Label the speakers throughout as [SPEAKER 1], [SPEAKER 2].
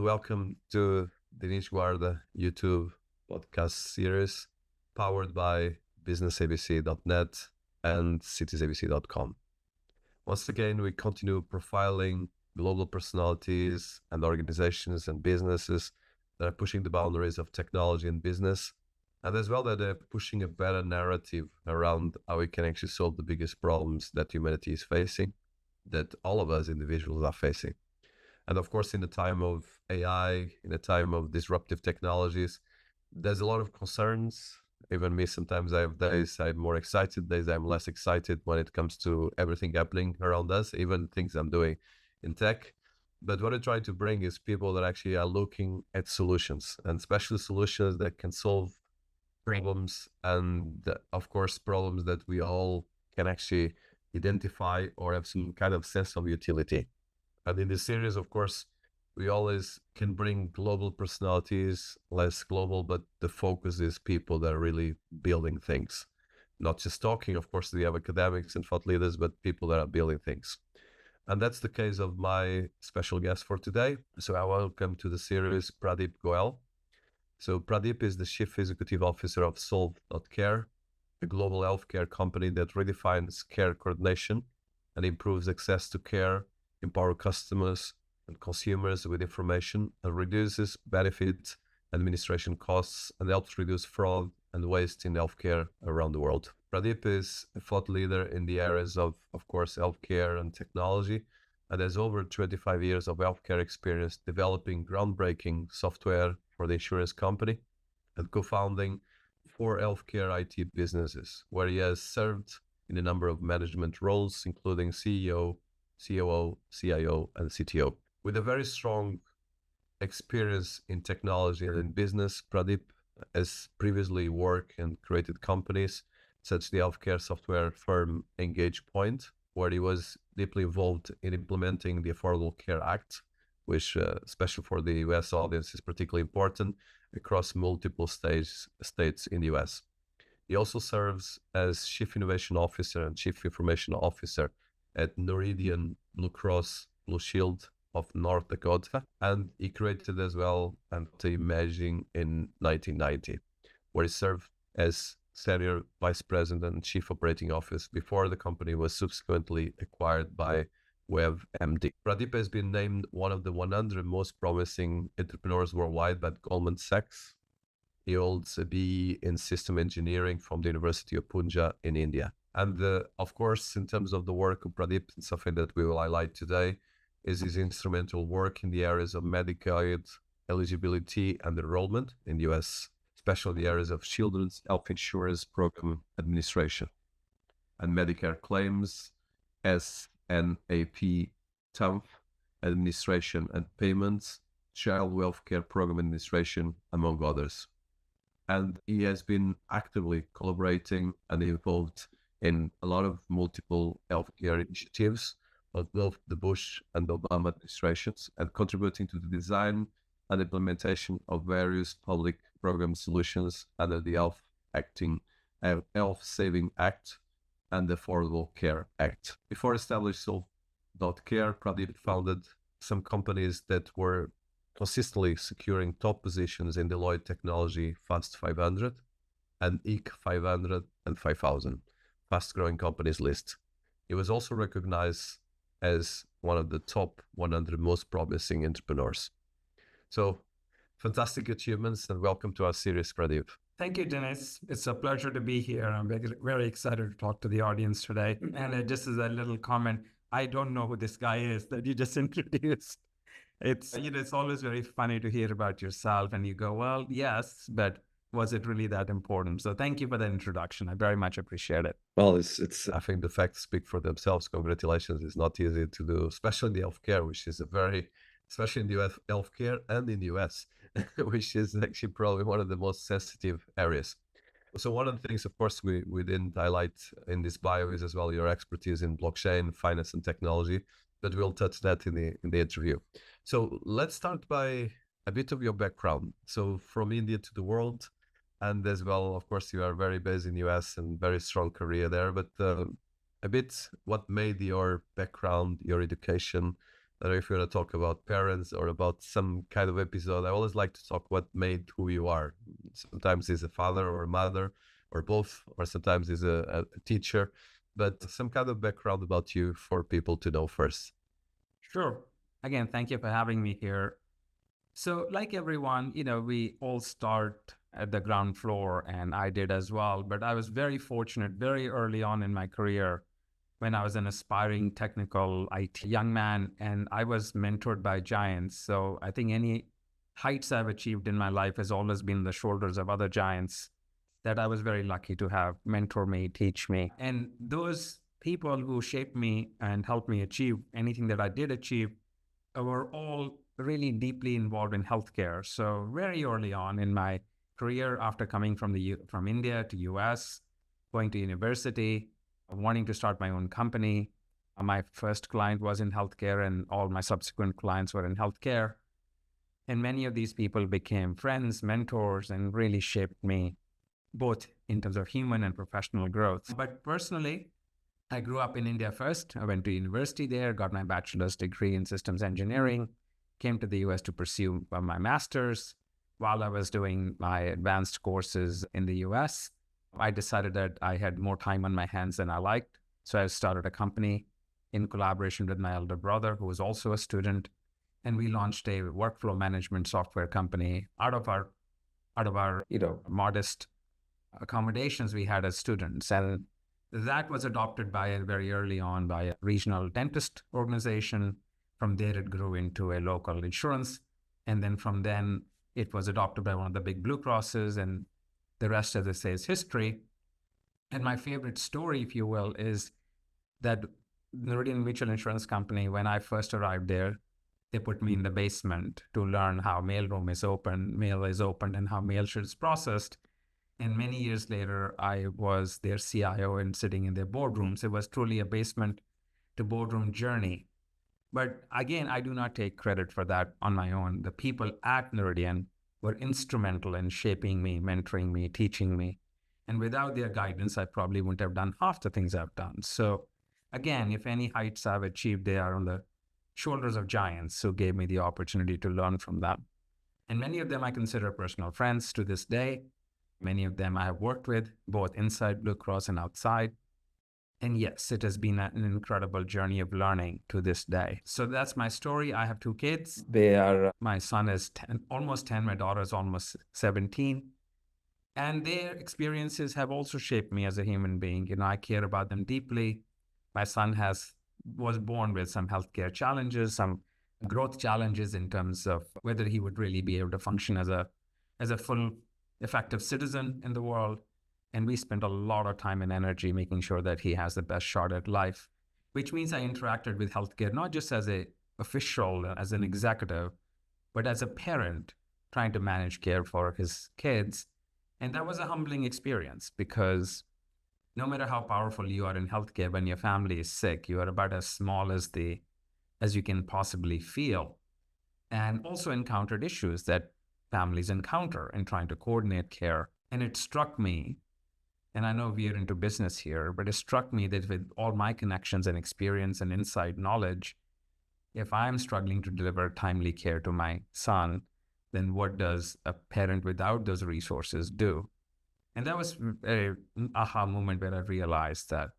[SPEAKER 1] welcome to Dinis Guarda YouTube podcast series powered by businessabc.net and citiesabc.com. Once again, we continue profiling global personalities and organizations and businesses that are pushing the boundaries of technology and business, and as well that they're pushing a better narrative around how we can actually solve the biggest problems that humanity is facing, that all of us individuals are facing. And of course, in the time of AI, in the time of disruptive technologies, there's a lot of concerns. Even me, sometimes I have days I'm more excited, days I'm less excited when it comes to everything happening around us, even things I'm doing in tech. But what I try to bring is people that actually are looking at solutions, and especially solutions that can solve problems, and of course, problems that we all can actually identify or have some kind of sense of utility. And in this series, of course, we always can bring global personalities, less global, but the focus is people that are really building things. Not just talking, of course, we have academics and thought leaders, but people that are building things. And that's the case of my special guest for today. So I welcome to the series Pradeep Goel. So Pradeep is the Chief Executive Officer of Solve.Care, a global healthcare company that redefines care coordination and improves access to care, empower customers and consumers with information, and reduces benefit administration costs, and helps reduce fraud and waste in healthcare around the world. Pradeep is a thought leader in the areas of course, healthcare and technology, and has over 25 years of healthcare experience developing groundbreaking software for the insurance company and co-founding 4 healthcare IT businesses, where he has served in a number of management roles, including CEO, COO, CIO, and CTO. With a very strong experience in technology and in business, Pradeep has previously worked and created companies such as the healthcare software firm EngagePoint, where he was deeply involved in implementing the Affordable Care Act, which, especially for the US audience, is particularly important across multiple states in the US. He also serves as Chief Innovation Officer and Chief Information Officer at Norwegian Blue Cross Blue Shield of North Dakota, and he created as well Dakota Imaging in 1990, where he served as Senior Vice President and Chief Operating Officer before the company was subsequently acquired by WebMD. Pradeep has been named one of the 100 most promising entrepreneurs worldwide by Goldman Sachs. He holds a BE in System Engineering from the University of Punjab in India. And of course, in terms of the work of Pradeep, something that we will highlight today is his instrumental work in the areas of Medicaid eligibility and enrollment in the US, especially the areas of Children's Health Insurance Program Administration and Medicare claims, SNAP, TAMF administration and payments, Child Welfare Program Administration, among others. And he has been actively collaborating and involved in a lot of multiple healthcare initiatives of both the Bush and Obama administrations, and contributing to the design and implementation of various public program solutions under the Health Saving Act and the Affordable Care Act. Before establishing Solve.Care, Pradeep founded some companies that were consistently securing top positions in Deloitte Technology Fast 500 and EEC 500 and 5000 fast-growing companies list. He was also recognized as one of the top 100 most promising entrepreneurs. So, fantastic achievements, and welcome to our series, Pradeep.
[SPEAKER 2] Thank you, Dinis. It's a pleasure to be here. I'm very excited to talk to the audience today. And just as a little comment, I don't know who this guy is that you just introduced. It's always very funny to hear about yourself, and you go, well, yes, but was it really that important? So thank you for the introduction. I very much appreciate it.
[SPEAKER 1] Well, it's I think the facts speak for themselves. Congratulations. It's not easy to do, especially in the healthcare, which is especially in the US healthcare and in the US, which is actually probably one of the most sensitive areas. So one of the things, of course, we didn't highlight in this bio is as well your expertise in blockchain, finance, and technology, but we'll touch that in the interview. So let's start by a bit of your background. So from India to the world, and as well, of course, you are very based in the US and very strong career there, but a bit what made your background, your education, I don't know if you want to talk about parents or about some kind of episode. I always like to talk what made who you are. Sometimes it's a father or a mother or both, or sometimes it's a teacher, but some kind of background about you for people to know first.
[SPEAKER 2] Sure. Again, thank you for having me here. So, like everyone, we all start at the ground floor, and I did as well. But I was very fortunate very early on in my career when I was an aspiring technical IT young man, and I was mentored by giants. So, I think any heights I've achieved in my life has always been the shoulders of other giants that I was very lucky to have mentor me, teach me. And those people who shaped me and helped me achieve anything that I did achieve were all really deeply involved in healthcare. So very early on in my career, after coming from India to US, going to university, wanting to start my own company, my first client was in healthcare, and all my subsequent clients were in healthcare. And many of these people became friends, mentors, and really shaped me both in terms of human and professional growth. But personally, I grew up in India first. I went to university there, got my bachelor's degree in systems engineering, came to the US to pursue my master's. While I was doing my advanced courses in the US, I decided that I had more time on my hands than I liked. So I started a company in collaboration with my elder brother, who was also a student. And we launched a workflow management software company out of our modest accommodations we had as students. And that was adopted very early on by a regional dentist organization. From there, it grew into a local insurance. And then from then, it was adopted by one of the big Blue Crosses, and the rest, as I say, is history. And my favorite story, if you will, is that Meridian Mutual Insurance Company, when I first arrived there, they put me in the basement to learn how mail is opened, and how mail is processed. And many years later, I was their CIO and sitting in their boardrooms. It was truly a basement to boardroom journey. But again, I do not take credit for that on my own. The people at Meridian were instrumental in shaping me, mentoring me, teaching me. And without their guidance, I probably wouldn't have done half the things I've done. So again, if any heights I've achieved, they are on the shoulders of giants who gave me the opportunity to learn from them. And many of them I consider personal friends to this day. Many of them I have worked with, both inside Blue Cross and outside. And yes, it has been an incredible journey of learning to this day. So that's my story. I have two kids. My son is almost 10, my daughter is almost 17. And their experiences have also shaped me as a human being. I care about them deeply. My son was born with some healthcare challenges, some growth challenges in terms of whether he would really be able to function as a full, effective citizen in the world. And we spent a lot of time and energy making sure that he has the best shot at life, which means I interacted with healthcare, not just as an official, as an executive, but as a parent trying to manage care for his kids. And that was a humbling experience, because no matter how powerful you are in healthcare, when your family is sick, you are about as small as you can possibly feel. And also encountered issues that families encounter in trying to coordinate care. And it struck me, and I know we are into business here, but it struck me that with all my connections and experience and inside knowledge, if I'm struggling to deliver timely care to my son, then what does a parent without those resources do? And that was an aha moment where I realized that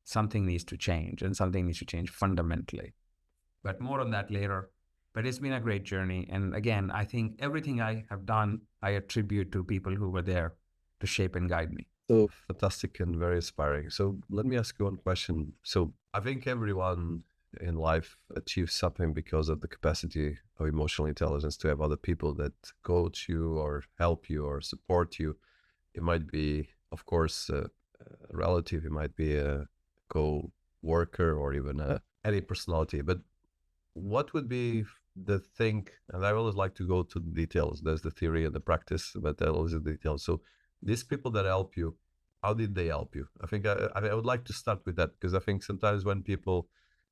[SPEAKER 2] something needs to change, and something needs to change fundamentally. But more on that later. But it's been a great journey. And again, I think everything I have done, I attribute to people who were there to shape and guide me.
[SPEAKER 1] So fantastic and very inspiring. So let me ask you one question. So I think everyone in life achieves something because of the capacity of emotional intelligence to have other people that coach you or help you or support you. It might be, of course, a relative, it might be a co-worker, or even any personality. But what would be the thing, and I always like to go to the details. There's the theory and the practice, but that always the details. So these people that help you, how did they help you? I think I would like to start with that, because I think sometimes when people,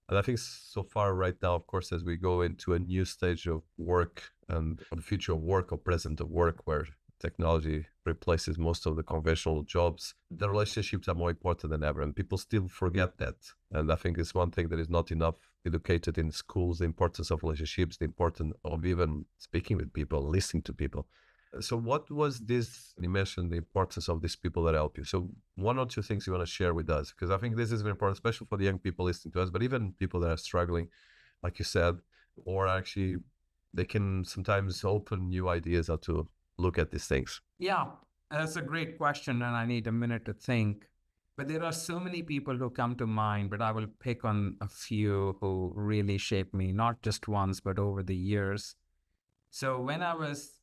[SPEAKER 1] and I think so far right now, of course, as we go into a new stage of work and the future of work or present of work, where technology replaces most of the conventional jobs, the relationships are more important than ever, and people still forget that. And I think it's one thing that is not enough educated in schools, the importance of relationships, the importance of even speaking with people, listening to people. So what was this, you mentioned the importance of these people that help you. So one or two things you want to share with us, because I think this is very important, especially for the young people listening to us, but even people that are struggling, like you said, or actually they can sometimes open new ideas how to look at these things.
[SPEAKER 2] Yeah, that's a great question, and I need a minute to think. But there are so many people who come to mind, but I will pick on a few who really shaped me, not just once, but over the years. So when I was,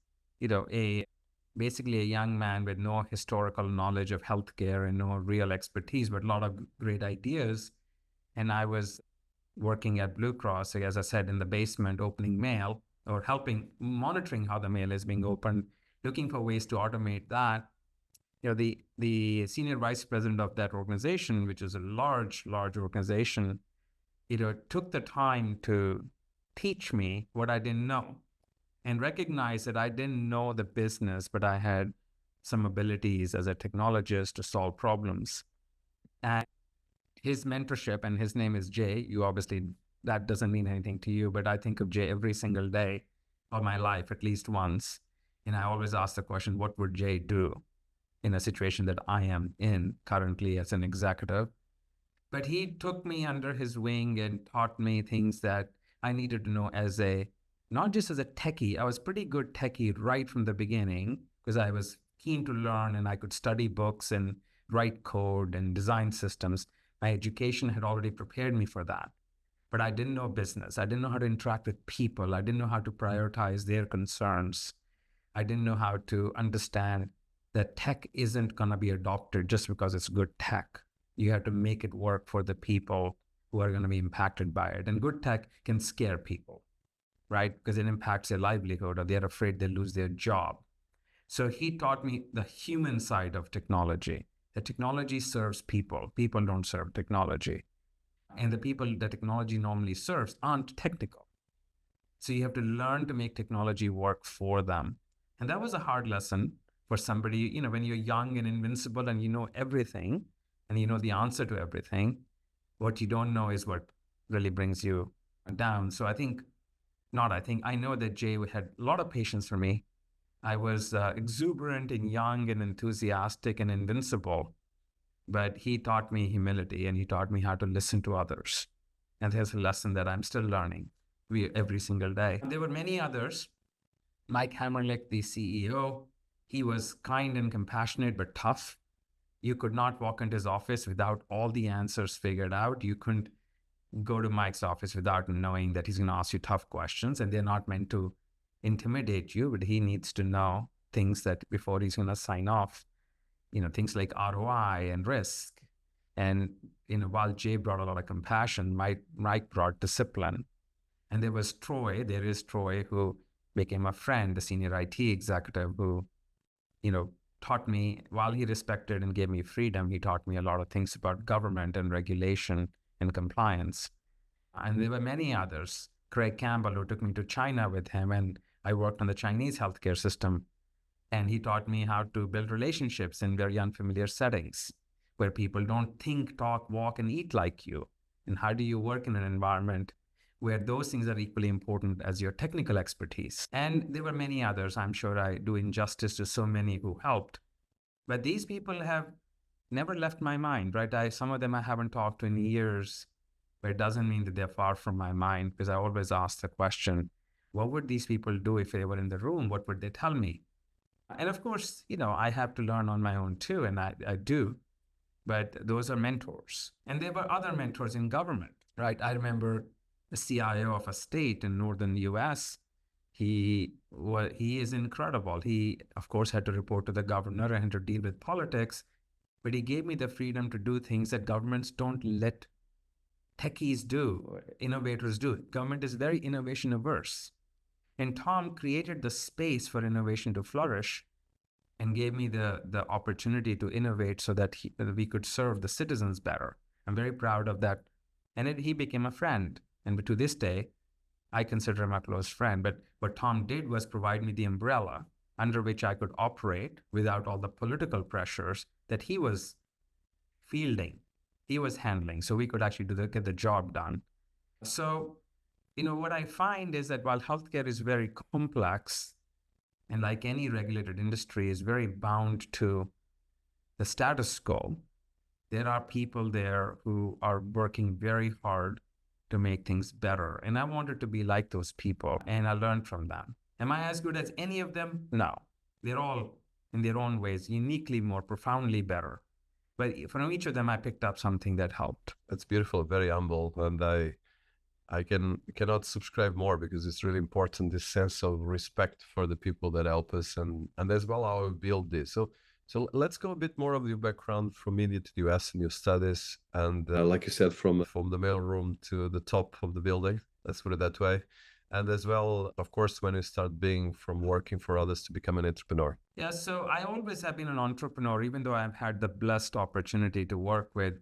[SPEAKER 2] basically a young man with no historical knowledge of healthcare and no real expertise, but a lot of great ideas, and I was working at Blue Cross, as I said, in the basement, opening mail or helping monitoring how the mail is being opened, looking for ways to automate that. The senior vice president of that organization, which is a large organization, took the time to teach me what I didn't know and recognize that I didn't know the business, but I had some abilities as a technologist to solve problems. And his mentorship, and his name is Jay. You obviously, that doesn't mean anything to you, but I think of Jay every single day of my life, at least once. And I always ask the question, what would Jay do in a situation that I am in currently as an executive? But he took me under his wing and taught me things that I needed to know not just as a techie. I was pretty good techie right from the beginning because I was keen to learn and I could study books and write code and design systems. My education had already prepared me for that. But I didn't know business. I didn't know how to interact with people. I didn't know how to prioritize their concerns. I didn't know how to understand that tech isn't going to be adopted just because it's good tech. You have to make it work for the people who are going to be impacted by it. And good tech can scare people, right? Because it impacts their livelihood or they're afraid they'll lose their job. So he taught me the human side of technology. The technology serves people. People don't serve technology. And the people that technology normally serves aren't technical. So you have to learn to make technology work for them. And that was a hard lesson for somebody, when you're young and invincible and you know everything and you know the answer to everything, what you don't know is what really brings you down. So I know that Jay had a lot of patience for me. I was exuberant and young and enthusiastic and invincible, but he taught me humility and he taught me how to listen to others. And there's a lesson that I'm still learning every single day. There were many others. Mike Hammerlick, the CEO, he was kind and compassionate, but tough. You could not walk into his office without all the answers figured out. You couldn't go to Mike's office without knowing that he's going to ask you tough questions, and they're not meant to intimidate you, but he needs to know things that before he's going to sign off, things like ROI and risk. And, while Jay brought a lot of compassion, Mike brought discipline. And there is Troy, who became a friend, the senior IT executive who, taught me, while he respected and gave me freedom, he taught me a lot of things about government and regulation and compliance. And there were many others. Craig Campbell, who took me to China with him, and I worked on the Chinese healthcare system. And he taught me how to build relationships in very unfamiliar settings where people don't think, talk, walk, and eat like you. And how do you work in an environment where those things are equally important as your technical expertise? And there were many others. I'm sure I do injustice to so many who helped. But these people have never left my mind, right? Some of them I haven't talked to in years, but it doesn't mean that they're far from my mind, because I always ask the question, what would these people do if they were in the room? What would they tell me? And of course, I have to learn on my own too, and I do. But those are mentors. And there were other mentors in government, right? I remember the CIO of a state in northern US. He is incredible. He, of course, had to report to the governor and had to deal with politics, but he gave me the freedom to do things that governments don't let techies do, innovators do. Government is very innovation averse. And Tom created the space for innovation to flourish and gave me the opportunity to innovate so that we could serve the citizens better. I'm very proud of that. And he became a friend. And to this day, I consider him a close friend. But what Tom did was provide me the umbrella under which I could operate without all the political pressures that he was fielding, he was handling. So we could actually get the job done. So, what I find is that while healthcare is very complex and like any regulated industry is very bound to the status quo, there are people there who are working very hard to make things better. And I wanted to be like those people and I learned from them. Am I as good as any of them? No. They're all in their own ways, uniquely more profoundly better. But from each of them, I picked up something that helped.
[SPEAKER 1] That's beautiful, very humble. And I cannot subscribe more because it's really important, this sense of respect for the people that help us and as well how we build this. So let's go a bit more of your background from India to the US and your studies. And like you said, from the mailroom to the top of the building, let's put it that way. And as well, of course, when you start being from working for others to become an entrepreneur.
[SPEAKER 2] Yeah, so I always have been an entrepreneur, even though I've had the blessed opportunity to work with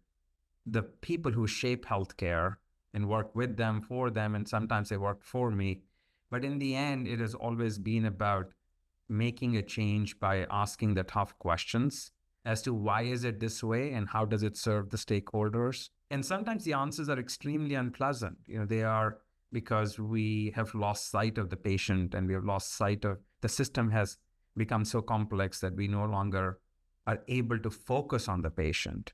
[SPEAKER 2] the people who shape healthcare and work with them, for them, and sometimes they work for me. But in the end, it has always been about making a change by asking the tough questions as to why is it this way and how does it serve the stakeholders. And sometimes the answers are extremely unpleasant. They are because we have lost sight of the patient and we have lost sight of the system has become so complex that we no longer are able to focus on the patient.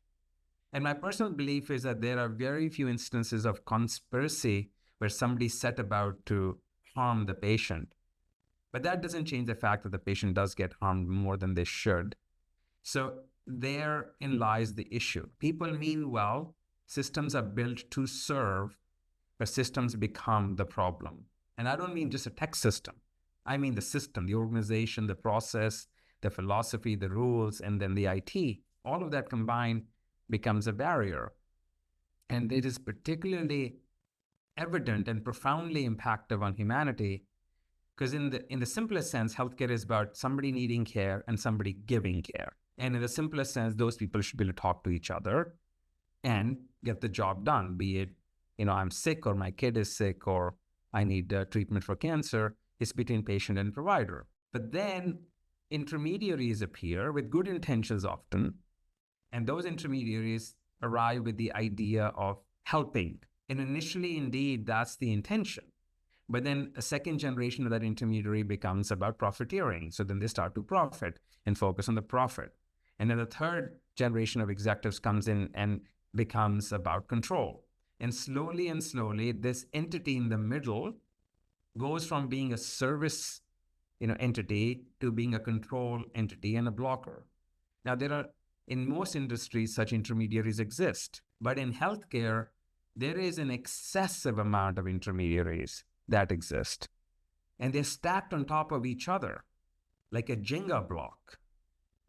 [SPEAKER 2] And my personal belief is that there are very few instances of conspiracy where somebody set about to harm the patient. But that doesn't change the fact that the patient does get harmed more than they should. So therein lies the issue. People mean well, systems are built to serve, but systems become the problem. And I don't mean just a tech system. I mean the system, the organization, the process, the philosophy, the rules, and then the IT. All of that combined becomes a barrier. And it is particularly evident and profoundly impactful on humanity because in the simplest sense, healthcare is about somebody needing care and somebody giving care. And in the simplest sense, those people should be able to talk to each other and get the job done, be it, I'm sick or my kid is sick or I need treatment for cancer. It's between patient and provider. But then intermediaries appear with good intentions often, and those intermediaries arrive with the idea of helping. And initially, indeed, that's the intention. But then a second generation of that intermediary becomes about profiteering. So then they start to profit and focus on the profit. And then the third generation of executives comes in and becomes about control. And slowly, this entity in the middle goes from being a service entity to being a control entity and a blocker. Now, there are, in most industries, such intermediaries exist. But in healthcare, there is an excessive amount of intermediaries that exist. And they're stacked on top of each other like a Jenga block.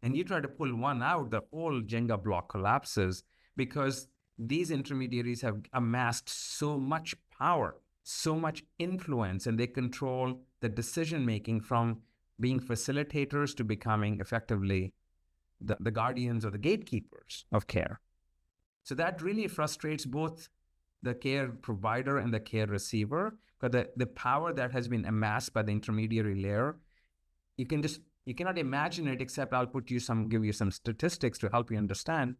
[SPEAKER 2] And you try to pull one out, the whole Jenga block collapses because these intermediaries have amassed so much power, so much influence, and they control the decision-making from being facilitators to becoming effectively the guardians or the gatekeepers of care. So that really frustrates both the care provider and the care receiver, because the power that has been amassed by the intermediary layer, you cannot imagine it, except I'll give you some statistics to help you understand.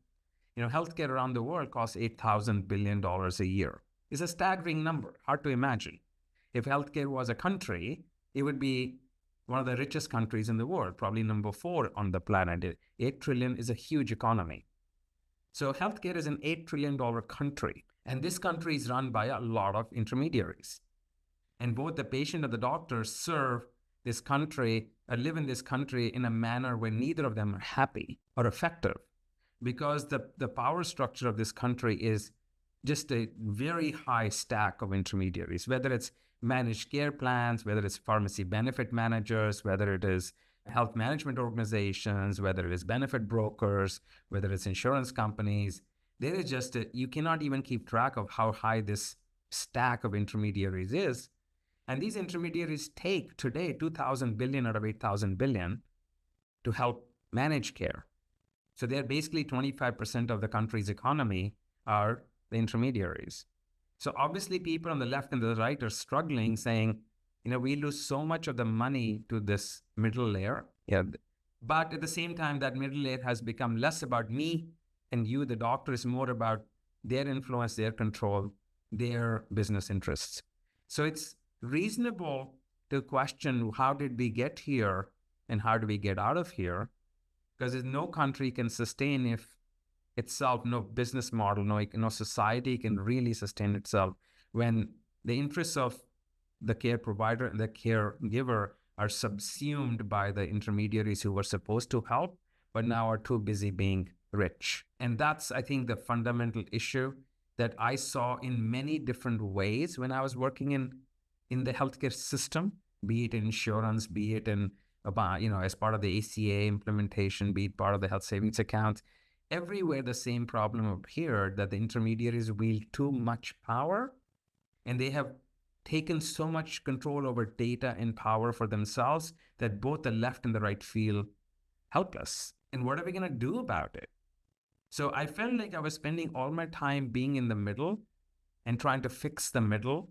[SPEAKER 2] Healthcare around the world costs $8,000 billion a year. It's a staggering number, hard to imagine. If healthcare was a country, it would be one of the richest countries in the world, probably number 4 on the planet. $8 trillion is a huge economy. So healthcare is an $8 trillion country. And this country is run by a lot of intermediaries. And both the patient and the doctor serve this country or live in this country in a manner where neither of them are happy or effective, because the power structure of this country is just a very high stack of intermediaries, whether it's managed care plans, whether it's pharmacy benefit managers, whether it is health management organizations, whether it is benefit brokers, whether it's insurance companies. There is just you cannot even keep track of how high this stack of intermediaries is. And these intermediaries take today 2,000 billion out of 8,000 billion to help manage care. So they're basically 25% of the country's economy are the intermediaries. So obviously people on the left and the right are struggling, saying, we lose so much of the money to this middle layer. Yeah. But at the same time, that middle layer has become less about me and you, the doctor, is more about their influence, their control, their business interests. So it's reasonable to question, how did we get here and how do we get out of here? Because no country can sustain if itself, no business model, no society can really sustain itself when the interests of the care provider and the caregiver are subsumed by the intermediaries who were supposed to help, but now are too busy being rich. And that's, I think, the fundamental issue that I saw in many different ways when I was working in the healthcare system, be it in insurance, be it in as part of the ACA implementation, be it part of the health savings account. Everywhere the same problem appeared, that the intermediaries wield too much power, and they have taken so much control over data and power for themselves that both the left and the right feel helpless. And what are we going to do about it? So I felt like I was spending all my time being in the middle and trying to fix the middle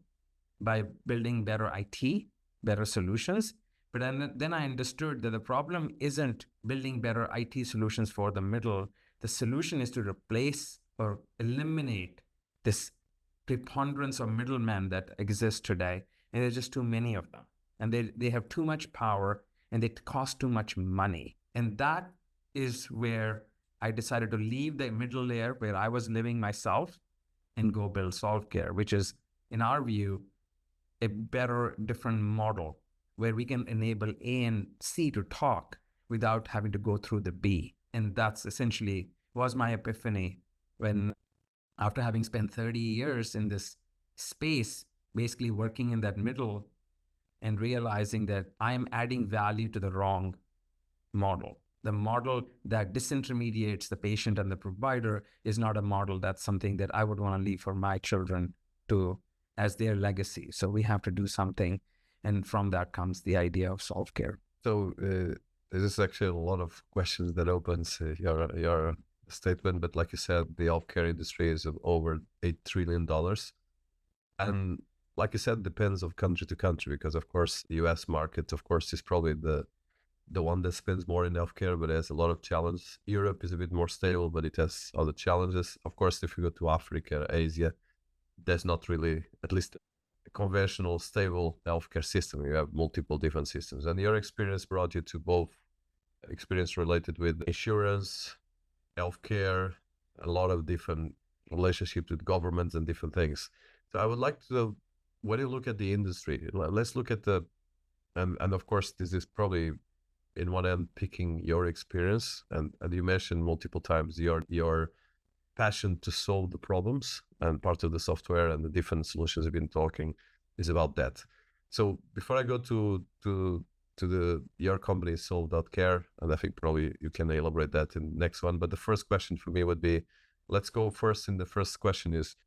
[SPEAKER 2] by building better IT, better solutions. But then I understood that the problem isn't building better IT solutions for the middle. The solution is to replace or eliminate this preponderance of middlemen that exist today. And there's just too many of them. And they have too much power and they cost too much money. And that is where I decided to leave the middle layer where I was living myself and go build Solve.Care, which is, in our view, a better, different model where we can enable A and C to talk without having to go through the B. And that's essentially was my epiphany when, after having spent 30 years in this space, basically working in that middle and realizing that I am adding value to the wrong model. The model that disintermediates the patient and the provider is not a model that's something that I would want to leave for my children to as their legacy. So we have to do something. And from that comes the idea of Solve.Care.
[SPEAKER 1] So there's actually a lot of questions that opens your statement, but like you said, the healthcare industry is of over $8 trillion. And like you said, depends of country to country, because of course, the US market, of course, is probably the one that spends more in healthcare, but it has a lot of challenges. Europe is a bit more stable, but it has other challenges. Of course, if you go to Africa, Asia, there's not really, at least a conventional, stable healthcare system. You have multiple different systems. And your experience brought you to both experience related with insurance, healthcare, a lot of different relationships with governments and different things. So I would like to know, when you look at the industry, let's look at and of course, this is probably in one end picking your experience, and you mentioned multiple times your passion to solve the problems, and part of the software and the different solutions you've been talking is about that. So before I go to your company Solve.Care, and I think probably you can elaborate that in the next one, but the first question for me would be, let's go first. In the first question is,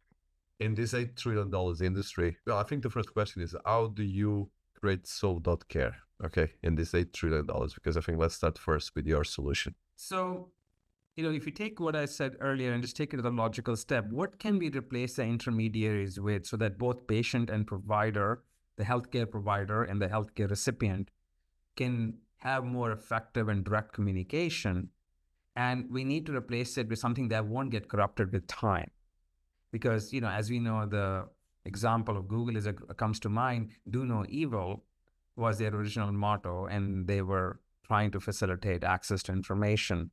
[SPEAKER 1] in this $8 trillion industry, well, I think the first question is, how do you create Solve.Care, okay, in this $8 trillion? Because I think let's start first with your solution.
[SPEAKER 2] So, if you take what I said earlier and just take it to the logical step, what can we replace the intermediaries with so that both patient and provider, the healthcare provider and the healthcare recipient, can have more effective and direct communication? And we need to replace it with something that won't get corrupted with time. Because, as we know, the example of Google comes to mind, do no evil was their original motto, and they were trying to facilitate access to information.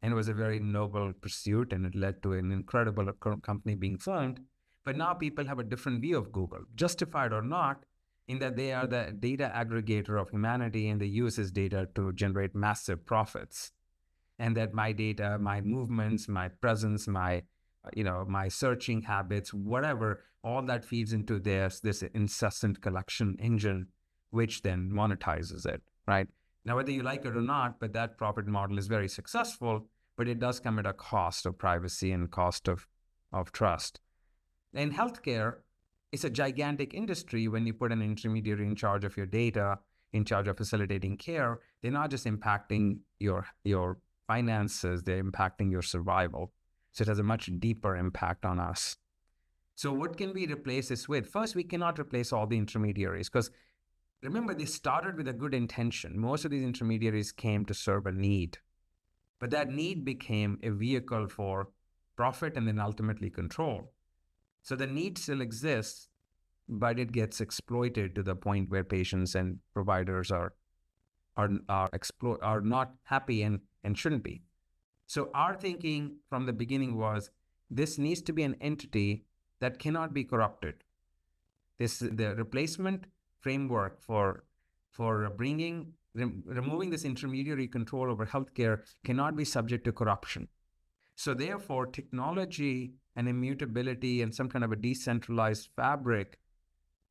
[SPEAKER 2] And it was a very noble pursuit, and it led to an incredible company being formed. But now people have a different view of Google, justified or not, in that they are the data aggregator of humanity, and they use this data to generate massive profits. And that my data, my movements, my presence, my searching habits, whatever, all that feeds into this incessant collection engine, which then monetizes it, right? Now, whether you like it or not, but that profit model is very successful, but it does come at a cost of privacy and cost of trust. In healthcare, it's a gigantic industry. When you put an intermediary in charge of your data, in charge of facilitating care, they're not just impacting your finances, they're impacting your survival. So it has a much deeper impact on us. So what can we replace this with? First, we cannot replace all the intermediaries, because remember, they started with a good intention. Most of these intermediaries came to serve a need, but that need became a vehicle for profit and then ultimately control. So the need still exists, but it gets exploited to the point where patients and providers are not happy and shouldn't be. So our thinking from the beginning was this needs to be an entity that cannot be corrupted. The replacement framework for removing this intermediary control over healthcare cannot be subject to corruption. So therefore, technology and immutability and some kind of a decentralized fabric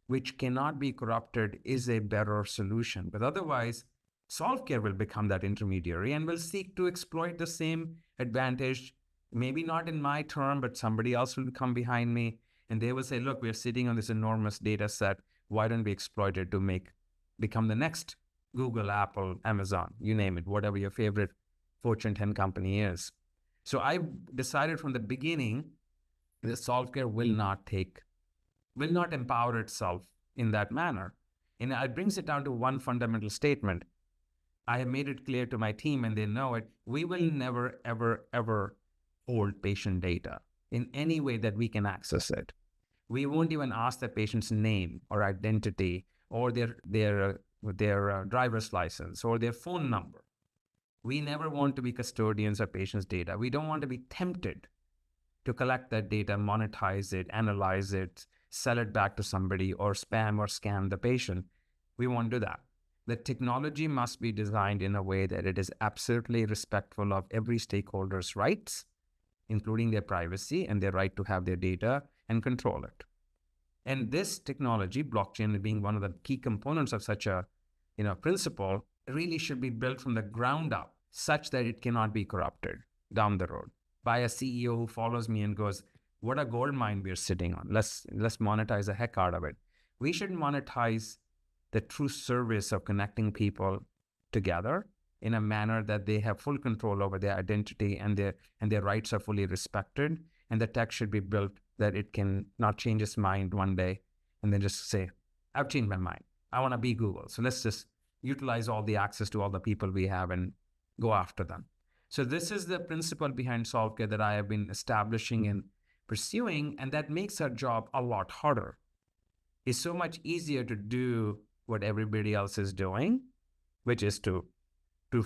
[SPEAKER 2] which cannot be corrupted is a better solution. But otherwise, Solve.Care will become that intermediary and will seek to exploit the same advantage, maybe not in my term, but somebody else will come behind me and they will say, look, we're sitting on this enormous data set. Why don't we exploit it to become the next Google, Apple, Amazon, you name it, whatever your favorite Fortune 10 company is. So I decided from the beginning that Solve.Care will not empower itself in that manner. And it brings it down to one fundamental statement. I have made it clear to my team and they know it. We will never, ever, ever hold patient data in any way that we can access it. We won't even ask the patient's name or identity or their driver's license or their phone number. We never want to be custodians of patients' data. We don't want to be tempted to collect that data, monetize it, analyze it, sell it back to somebody, or spam or scam the patient. We won't do that. The technology must be designed in a way that it is absolutely respectful of every stakeholder's rights, including their privacy and their right to have their data and control it. And this technology, blockchain being one of the key components of such a principle, really should be built from the ground up such that it cannot be corrupted down the road by a CEO who follows me and goes, what a gold mine we're sitting on. Let's monetize the heck out of it. We should monetize the true service of connecting people together in a manner that they have full control over their identity and their rights are fully respected. And the tech should be built that it can not change its mind one day and then just say, I've changed my mind. I want to be Google. So let's just utilize all the access to all the people we have and go after them. So this is the principle behind Solve.Care that I have been establishing and pursuing, and that makes our job a lot harder. It's so much easier to do what everybody else is doing, which is to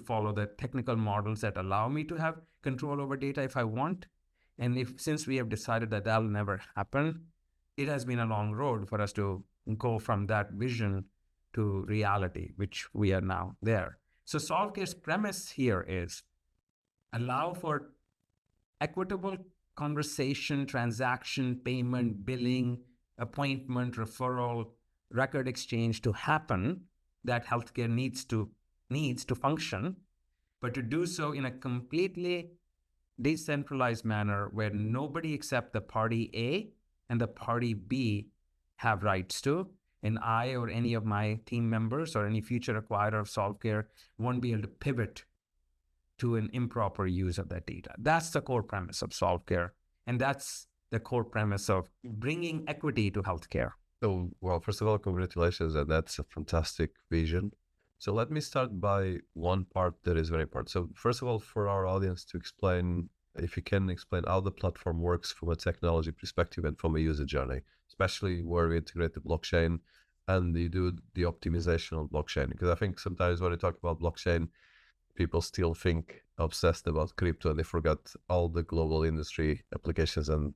[SPEAKER 2] follow the technical models that allow me to have control over data if I want. And since we have decided that that'll never happen, it has been a long road for us to go from that vision to reality, which we are now there. So Solve.Care's premise here is allow for equitable conversation, transaction, payment, billing, appointment, referral, record exchange to happen that healthcare needs to function, but to do so in a completely decentralized manner where nobody except the party A and the party B have rights to, and I or any of my team members or any future acquirer of Solve.Care won't be able to pivot to an improper use of that data. That's the core premise of Solve.Care, and that's the core premise of bringing equity to healthcare.
[SPEAKER 1] So, well, first of all, congratulations, and that's a fantastic vision. So let me start by one part that is very important. So first of all, for our audience to explain, if you can explain how the platform works from a technology perspective and from a user journey, especially where we integrate the blockchain and you do the optimization on blockchain. Because I think sometimes when you talk about blockchain, people still think obsessed about crypto and they forgot all the global industry applications. And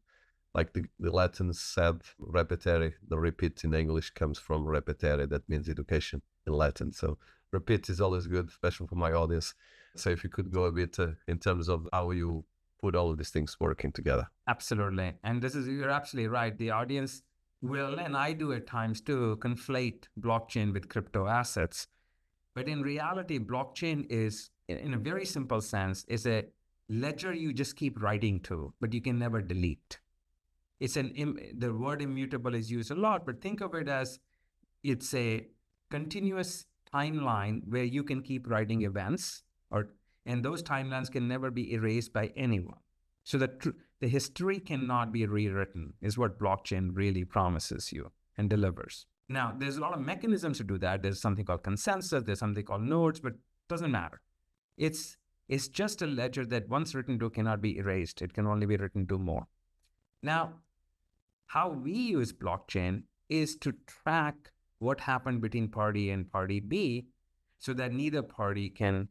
[SPEAKER 1] like the Latins said, repetere, the repeat in English comes from repetere, that means education in Latin. So repeat is always good, especially for my audience. So if you could go a bit in terms of how you put all of these things working together.
[SPEAKER 2] Absolutely. And you're absolutely right. The audience will, and I do at times too, conflate blockchain with crypto assets. But in reality, blockchain is, in a very simple sense, is a ledger you just keep writing to, but you can never delete. The word immutable is used a lot, but think of it as it's a continuous timeline where you can keep writing events, and those timelines can never be erased by anyone. So the history cannot be rewritten is what blockchain really promises you and delivers. Now, there's a lot of mechanisms to do that. There's something called consensus, there's something called nodes, but it doesn't matter. It's just a ledger that once written to cannot be erased. It can only be written to more. Now, How we use blockchain is to track what happened between party A and party B so that neither party can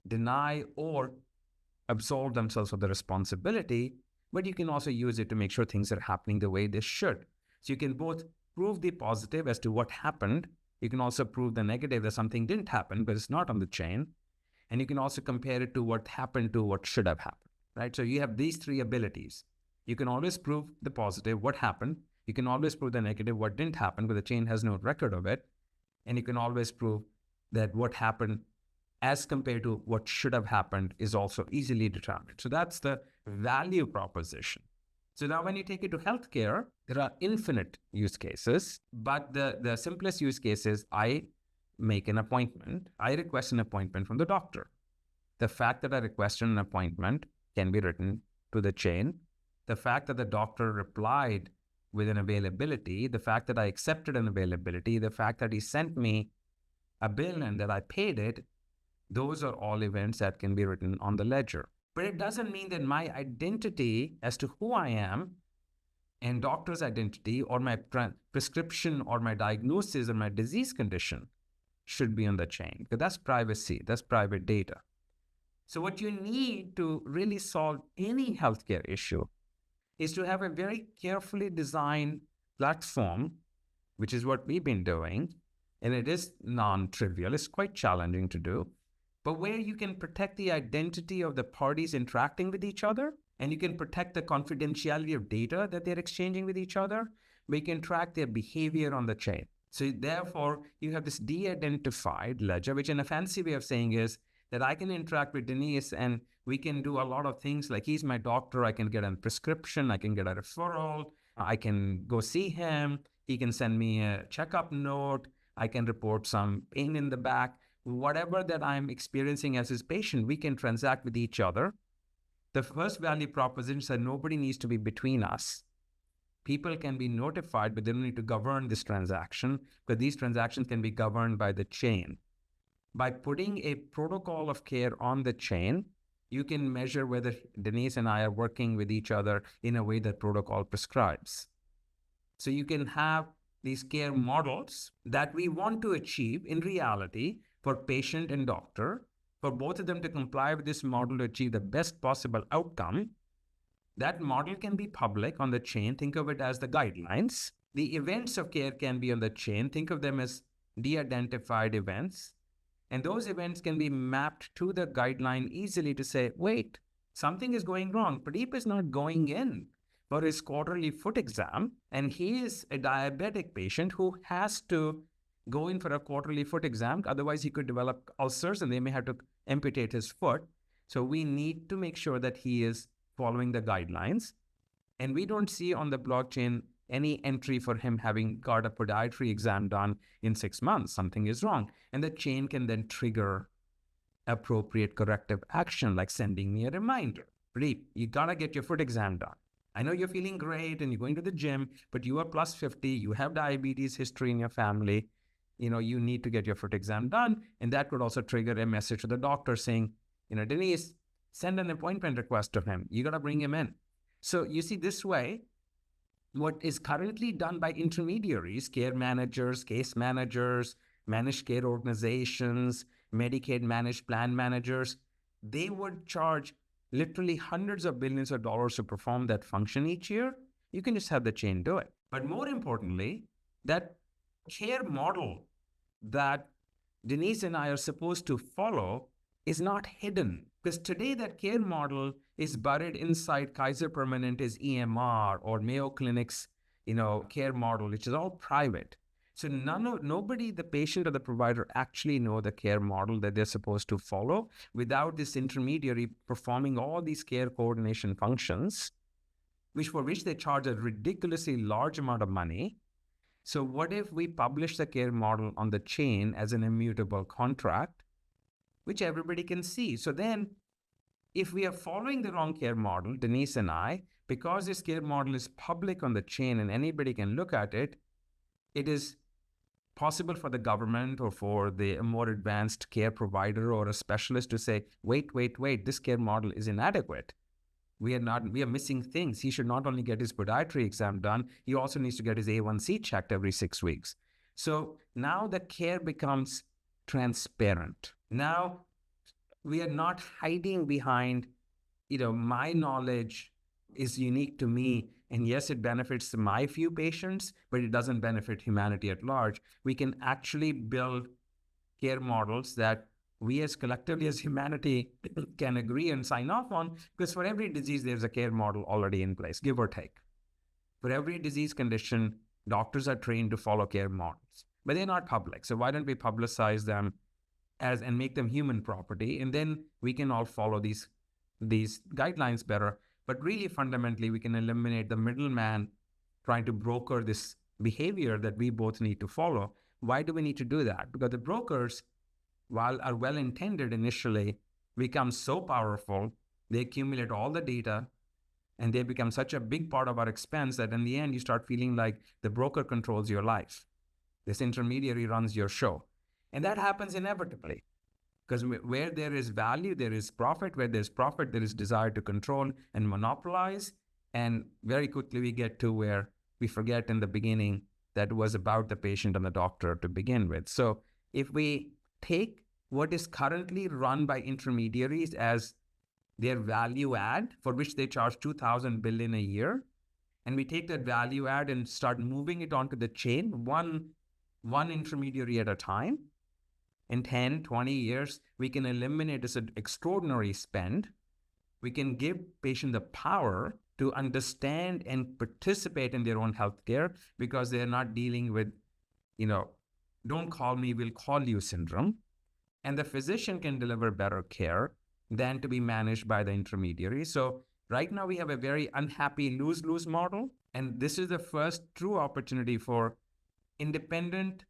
[SPEAKER 2] deny or absolve themselves of the responsibility, but you can also use it to make sure things are happening the way they should. So you can both prove the positive as to what happened. You can also prove the negative that something didn't happen, but it's not on the chain. And you can also compare it to what happened to what should have happened, right? So you have these three abilities. You can always prove the positive, what happened. You can always prove the negative, what didn't happen, but the chain has no record of it. And you can always prove that what happened as compared to what should have happened is also easily determined. So that's the value proposition. So now when you take it to healthcare, there are infinite use cases, but the simplest use case is I make an appointment. I request an appointment from the doctor. The fact that I requested an appointment can be written to the chain. The fact that the doctor replied with an availability, the fact that I accepted an availability, the fact that he sent me a bill and that I paid it, those are all events that can be written on the ledger. But it doesn't mean that my identity as to who I am and doctor's identity or my prescription or my diagnosis or my disease condition should be on the chain, because that's privacy, that's private data. So what you need to really solve any healthcare issue is to have a very carefully designed platform, which is what we've been doing. And it is non-trivial, it's quite challenging to do, but where you can protect the identity of the parties interacting with each other, and you can protect the confidentiality of data that they're exchanging with each other, we can track their behavior on the chain. So therefore, you have this de-identified ledger, which in a fancy way of saying is that I can interact with Dinis and we can do a lot of things like he's my doctor, I can get a prescription, I can get a referral, I can go see him, he can send me a checkup note, I can report some pain in the back. Whatever that I'm experiencing as his patient, we can transact with each other. The first value proposition is that nobody needs to be between us. People can be notified, but they don't need to govern this transaction, because these transactions can be governed by the chain. By putting a protocol of care on the chain, you can measure whether Denise and I are working with each other in a way that protocol prescribes. So you can have these care models that we want to achieve in reality for patient and doctor, for both of them to comply with this model to achieve the best possible outcome. That model can be public on the chain. Think of it as the guidelines. The events of care can be on the chain. Think of them as de-identified events. And those events can be mapped to the guideline easily to say, wait, something is going wrong. Pradeep is not going in for his quarterly foot exam, and he is a diabetic patient who has to go in for a quarterly foot exam. Otherwise, he could develop ulcers and they may have to amputate his foot. So we need to make sure that he is following the guidelines. And we don't see on the blockchain any entry for him having got a podiatry exam done in 6 months. Something is wrong. And the chain can then trigger appropriate corrective action, like sending me a reminder. Pradeep, you gotta get your foot exam done. I know you're feeling great and you're going to the gym, but you are plus 50, you have diabetes history in your family. You need to get your foot exam done. And that could also trigger a message to the doctor saying, Denise, send an appointment request to him. You got to bring him in. So you see, this way, what is currently done by intermediaries, care managers, case managers, managed care organizations, Medicaid managed plan managers, they would charge literally hundreds of billions of dollars to perform that function each year. You can just have the chain do it. But more importantly, that care model that Denise and I are supposed to follow is not hidden, because today that care model is buried inside Kaiser Permanente's EMR or Mayo Clinic's care model, which is all private. So nobody, the patient or the provider, actually know the care model that they're supposed to follow without this intermediary performing all these care coordination functions, for which they charge a ridiculously large amount of money. So what if we publish the care model on the chain as an immutable contract, which everybody can see? So then if we are following the wrong care model, Denise and I, because this care model is public on the chain and anybody can look at it, it is possible for the government or for the more advanced care provider or a specialist to say, wait, this care model is inadequate. we are missing things. He should not only get his podiatry exam done, he also needs to get his A1C checked every 6 weeks. So now the care becomes transparent. Now we are not hiding behind, my knowledge is unique to me. And yes, it benefits my few patients, but it doesn't benefit humanity at large. We can actually build care models that we as collectively as humanity can agree and sign off on, because for every disease, there's a care model already in place, give or take. For every disease condition, doctors are trained to follow care models, but they're not public. So why don't we publicize them and make them human property? And then we can all follow these guidelines better. But really, fundamentally, we can eliminate the middleman trying to broker this behavior that we both need to follow. Why do we need to do that? Because the brokers, while are well-intended initially, become so powerful, they accumulate all the data, and they become such a big part of our expense that in the end, you start feeling like the broker controls your life. This intermediary runs your show. And that happens inevitably, because where there is value, there is profit. Where there's profit, there is desire to control and monopolize. And very quickly we get to where we forget in the beginning that it was about the patient and the doctor to begin with. So if we take what is currently run by intermediaries as their value add, for which they charge $2,000 billion a year, and we take that value add and start moving it onto the chain, one intermediary at a time, in 10, 20 years, we can eliminate this extraordinary spend. We can give patients the power to understand and participate in their own healthcare, because they're not dealing with, don't call me, we'll call you syndrome. And the physician can deliver better care than to be managed by the intermediary. So right now we have a very unhappy lose-lose model. And this is the first true opportunity for independent,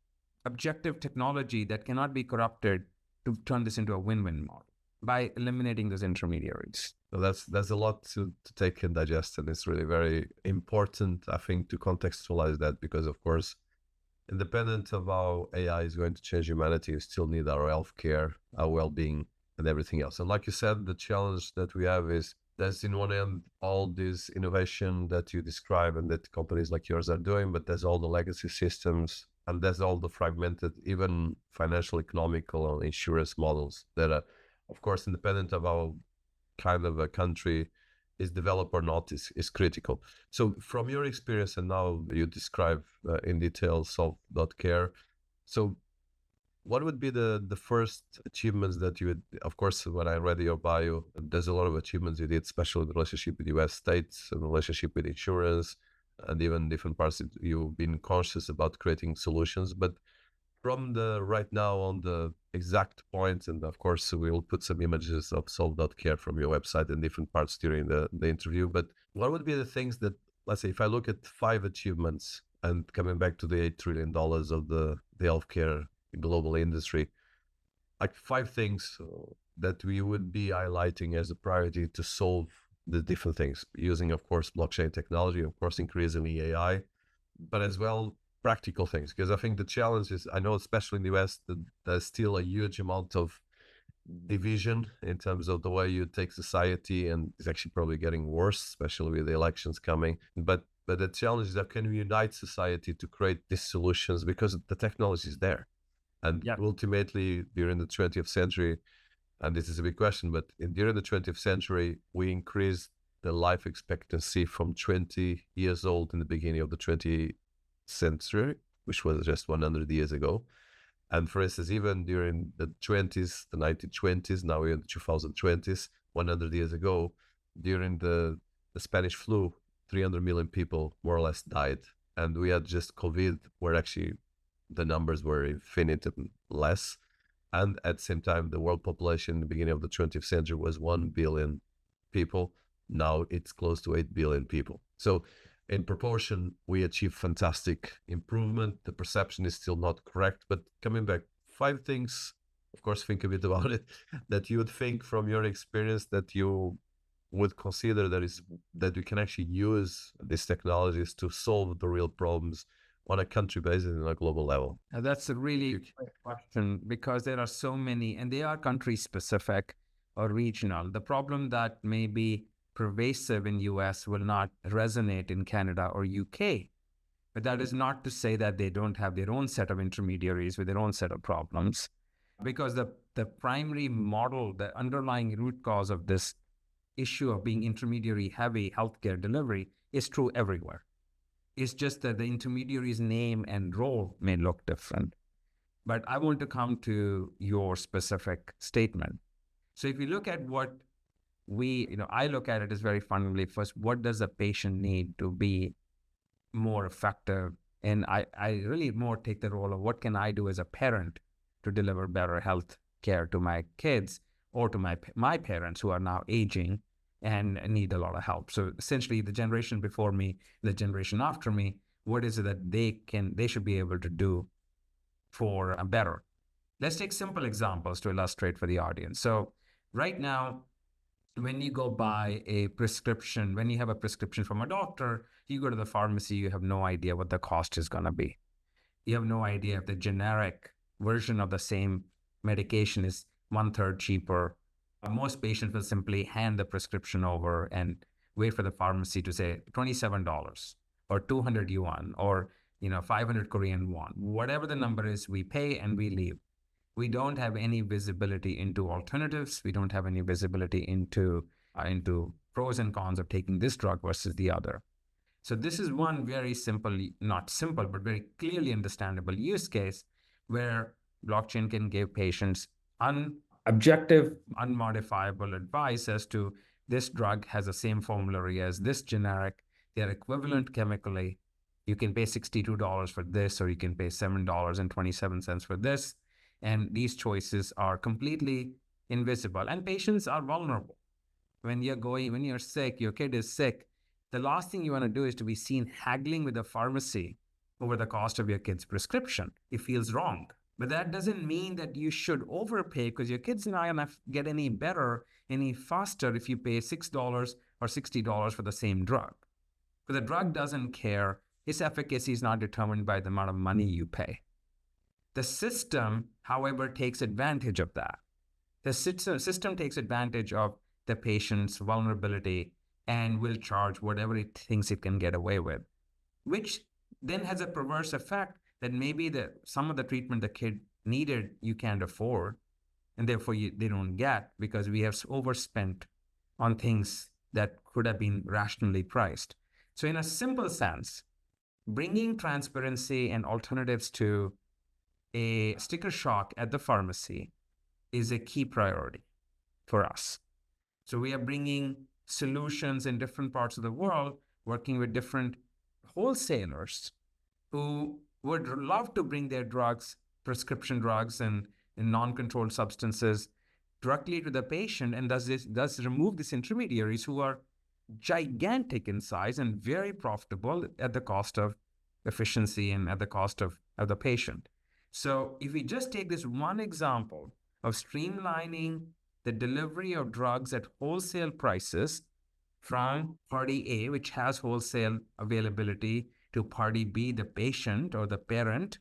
[SPEAKER 2] objective technology that cannot be corrupted to turn this into a win-win model by eliminating those intermediaries.
[SPEAKER 1] So that's a lot to take and digest, and it's really very important, I think, to contextualize that, because of course, independent of how AI is going to change humanity, we still need our healthcare, our well-being, and everything else. And like you said, the challenge that we have is there's in one end all this innovation that you describe and that companies like yours are doing, but there's all the legacy systems, and there's all the fragmented, even financial, economical, and insurance models that are, of course, independent of how kind of a country is developed or not, is critical. So from your experience, and now you describe in detail Solve.Care, so what would be the first achievements that you would, of course, when I read your bio, there's a lot of achievements you did, especially in the relationship with US states and relationship with insurance, and even different parts that you've been conscious about creating solutions. But from the right now on the exact point, and of course we'll put some images of Solve.Care from your website and different parts during the interview, but what would be the things that, let's say, if I look at 5 achievements and coming back to the $8 trillion of the healthcare global industry, like 5 things that we would be highlighting as a priority to solve the different things, using, of course, blockchain technology, of course, increasingly AI, but as well practical things. Because I think the challenge is, I know especially in the US, that there's still a huge amount of division in terms of the way you take society, and it's actually probably getting worse, especially with the elections coming. But the challenge is that can we unite society to create these solutions, because the technology is there. And ultimately, during the 20th century, and this is a big question, but during the 20th century, we increased the life expectancy from 20 years old in the beginning of the 20th century, which was just 100 years ago. And for instance, even during the 20s, the 1920s, now we're in the 2020s, 100 years ago, during the Spanish flu, 300 million people more or less died. And we had just COVID, where actually the numbers were infinitely less. And at the same time, the world population in the beginning of the 20th century was 1 billion people. Now it's close to 8 billion people. So in proportion, we achieve fantastic improvement. The perception is still not correct, but coming back, 5 things, of course, think a bit about it, that you would think from your experience that you would consider that we can actually use these technologies to solve the real problems on a country basis and on a global level.
[SPEAKER 2] That's a really great question, because there are so many, and they are country specific or regional. The problem that maybe pervasive in US will not resonate in Canada or UK. But that is not to say that they don't have their own set of intermediaries with their own set of problems, because the primary model, the underlying root cause of this issue of being intermediary heavy healthcare delivery is true everywhere. It's just that the intermediary's name and role may look different. But I want to come to your specific statement. So if you look at what I look at it as very fundamentally, first, what does a patient need to be more effective? And I really more take the role of what can I do as a parent to deliver better health care to my kids or to my parents who are now aging and need a lot of help. So essentially the generation before me, the generation after me, what is it that they should be able to do for a better? Let's take simple examples to illustrate for the audience. So right now, when you go buy a prescription, when you have a prescription from a doctor, you go to the pharmacy, you have no idea what the cost is going to be. You have no idea if the generic version of the same medication is 1/3 cheaper. Most patients will simply hand the prescription over and wait for the pharmacy to say $27 or 200 yuan or 500 Korean won. Whatever the number is, we pay and we leave. We don't have any visibility into alternatives. We don't have any visibility into pros and cons of taking this drug versus the other. So this is one very simple, not simple, but very clearly understandable use case where blockchain can give patients objective, unmodifiable advice as to this drug has the same formulary as this generic. They're equivalent chemically. You can pay $62 for this, or you can pay $7.27 for this. And these choices are completely invisible. And patients are vulnerable. When you're sick, your kid is sick, the last thing you want to do is to be seen haggling with the pharmacy over the cost of your kid's prescription. It feels wrong. But that doesn't mean that you should overpay, because your kid's not going to get any better, any faster if you pay $6 or $60 for the same drug. Because the drug doesn't care. Its efficacy is not determined by the amount of money you pay. The system, however, takes advantage of that. The system takes advantage of the patient's vulnerability and will charge whatever it thinks it can get away with, which then has a perverse effect that maybe some of the treatment the kid needed you can't afford, and therefore they don't get, because we have overspent on things that could have been rationally priced. So in a simple sense, bringing transparency and alternatives to a sticker shock at the pharmacy is a key priority for us. So we are bringing solutions in different parts of the world, working with different wholesalers who would love to bring their drugs, prescription drugs and non-controlled substances directly to the patient, and thus remove these intermediaries who are gigantic in size and very profitable at the cost of efficiency and at the cost of the patient. So if we just take this one example of streamlining the delivery of drugs at wholesale prices from party A, which has wholesale availability, to party B, the patient or the parent,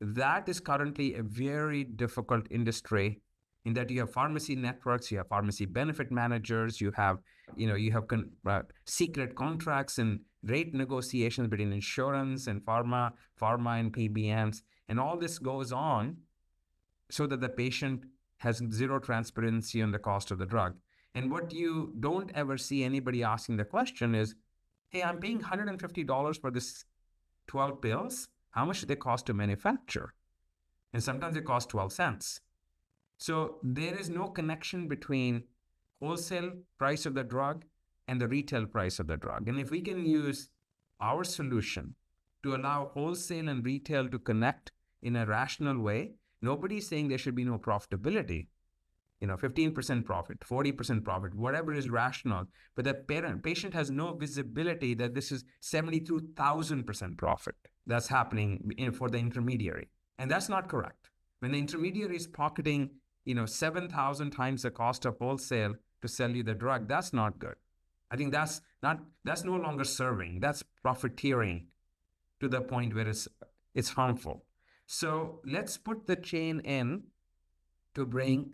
[SPEAKER 2] that is currently a very difficult industry, in that you have pharmacy networks, you have pharmacy benefit managers, you have secret contracts and rate negotiations between insurance and pharma and PBMs, and all this goes on so that the patient has zero transparency on the cost of the drug. And what you don't ever see anybody asking the question is, hey, I'm paying $150 for this 12 pills. How much do they cost to manufacture? And sometimes they cost 12 cents. So there is no connection between wholesale price of the drug and the retail price of the drug. And if we can use our solution to allow wholesale and retail to connect in a rational way, nobody's saying there should be no profitability. 15% profit, 40% profit, whatever is rational. But the patient has no visibility that this is 72,000% profit that's happening for the intermediary. And that's not correct. When the intermediary is pocketing 7,000 times the cost of wholesale to sell you the drug, that's not good. I think that's no longer serving. That's profiteering to the point where it's harmful. So let's put the chain in to bring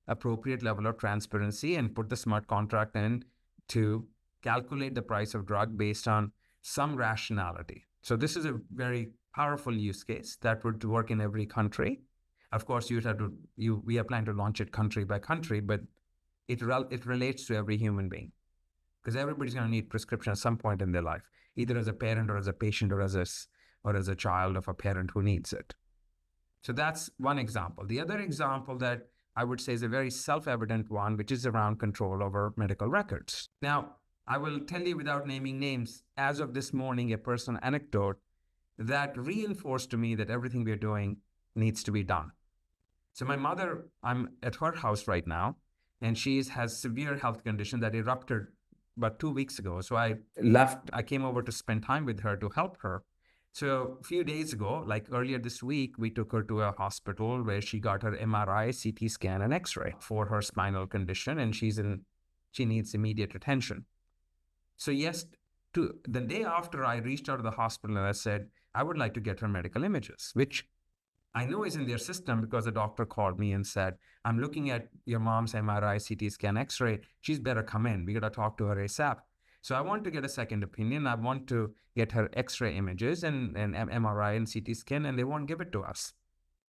[SPEAKER 2] appropriate level of transparency and put the smart contract in to calculate the price of drug based on some rationality. So this is a very powerful use case that would work in every country. Of course, we are planning to launch it country by country, but it relates to every human being, because everybody's going to need prescription at some point in their life, either as a parent or as a patient or as a child of a parent who needs it. So that's one example. The other example that I would say is a very self-evident one, which is around control over medical records. Now, I will tell you without naming names, as of this morning, a personal anecdote that reinforced to me that everything we're doing needs to be done. So my mother, I'm at her house right now, and she has severe health condition that erupted about 2 weeks ago. So I came over to spend time with her to help her. So a few days ago, like earlier this week, we took her to a hospital where she got her MRI, CT scan, and X-ray for her spinal condition, and she needs immediate attention. So yes, the day after I reached out to the hospital and I said, I would like to get her medical images, which I know is in their system because the doctor called me and said, I'm looking at your mom's MRI, CT scan, X-ray. She's better come in. We got to talk to her ASAP. So I want to get a second opinion. I want to get her X-ray images and MRI and CT scan, and they won't give it to us.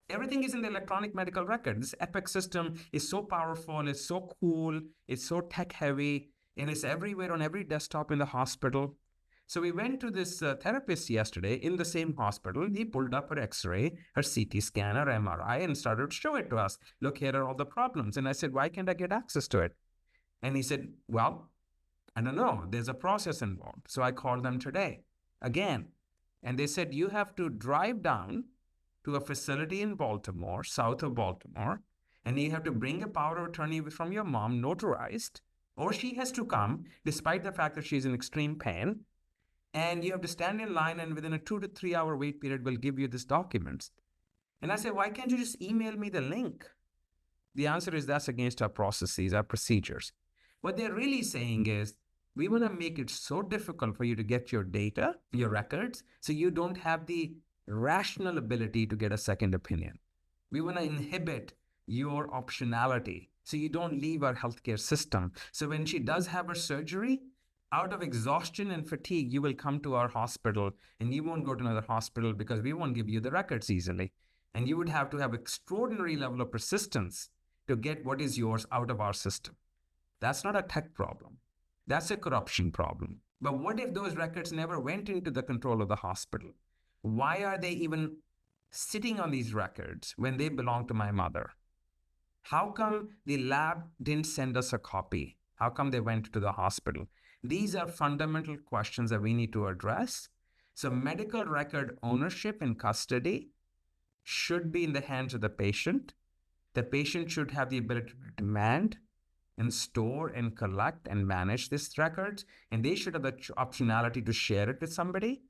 [SPEAKER 2] Everything is in the electronic medical record. This Epic system is so powerful, it's so cool, it's so tech heavy, and it's everywhere on every desktop in the hospital. So we went to this therapist yesterday in the same hospital. He pulled up her X-ray, her CT scan, her MRI, and started to show it to us. Look, here are all the problems. And I said, why can't I get access to it? And he said, well, I don't know. There's a process involved. So I called them today again. And they said, you have to drive down to a facility in Baltimore, south of Baltimore, and you have to bring a power of attorney from your mom, notarized, or she has to come, despite the fact that she's in extreme pain, and you have to stand in line, and within a 2 to 3 hour wait period, we'll give you these documents. And I said, why can't you just email me the link? The answer is that's against our processes, our procedures. What they're really saying is, we want to make it so difficult for you to get your data, your records, so you don't have the rational ability to get a second opinion. We want to inhibit your optionality so you don't leave our healthcare system. So when she does have her surgery, out of exhaustion and fatigue, you will come to our hospital and you won't go to another hospital because we won't give you the records easily. And you would have to have extraordinary level of persistence to get what is yours out of our system. That's not a tech problem. That's a corruption problem. But what if those records never went into the control of the hospital? Why are they even sitting on these records when they belong to my mother? How come the lab didn't send us a copy? How come they went to the hospital? These are fundamental questions that we need to address. So medical record ownership and custody should be in the hands of the patient. The patient should have the ability to demand and store and collect and manage these records, and they should have the optionality to share it with somebody.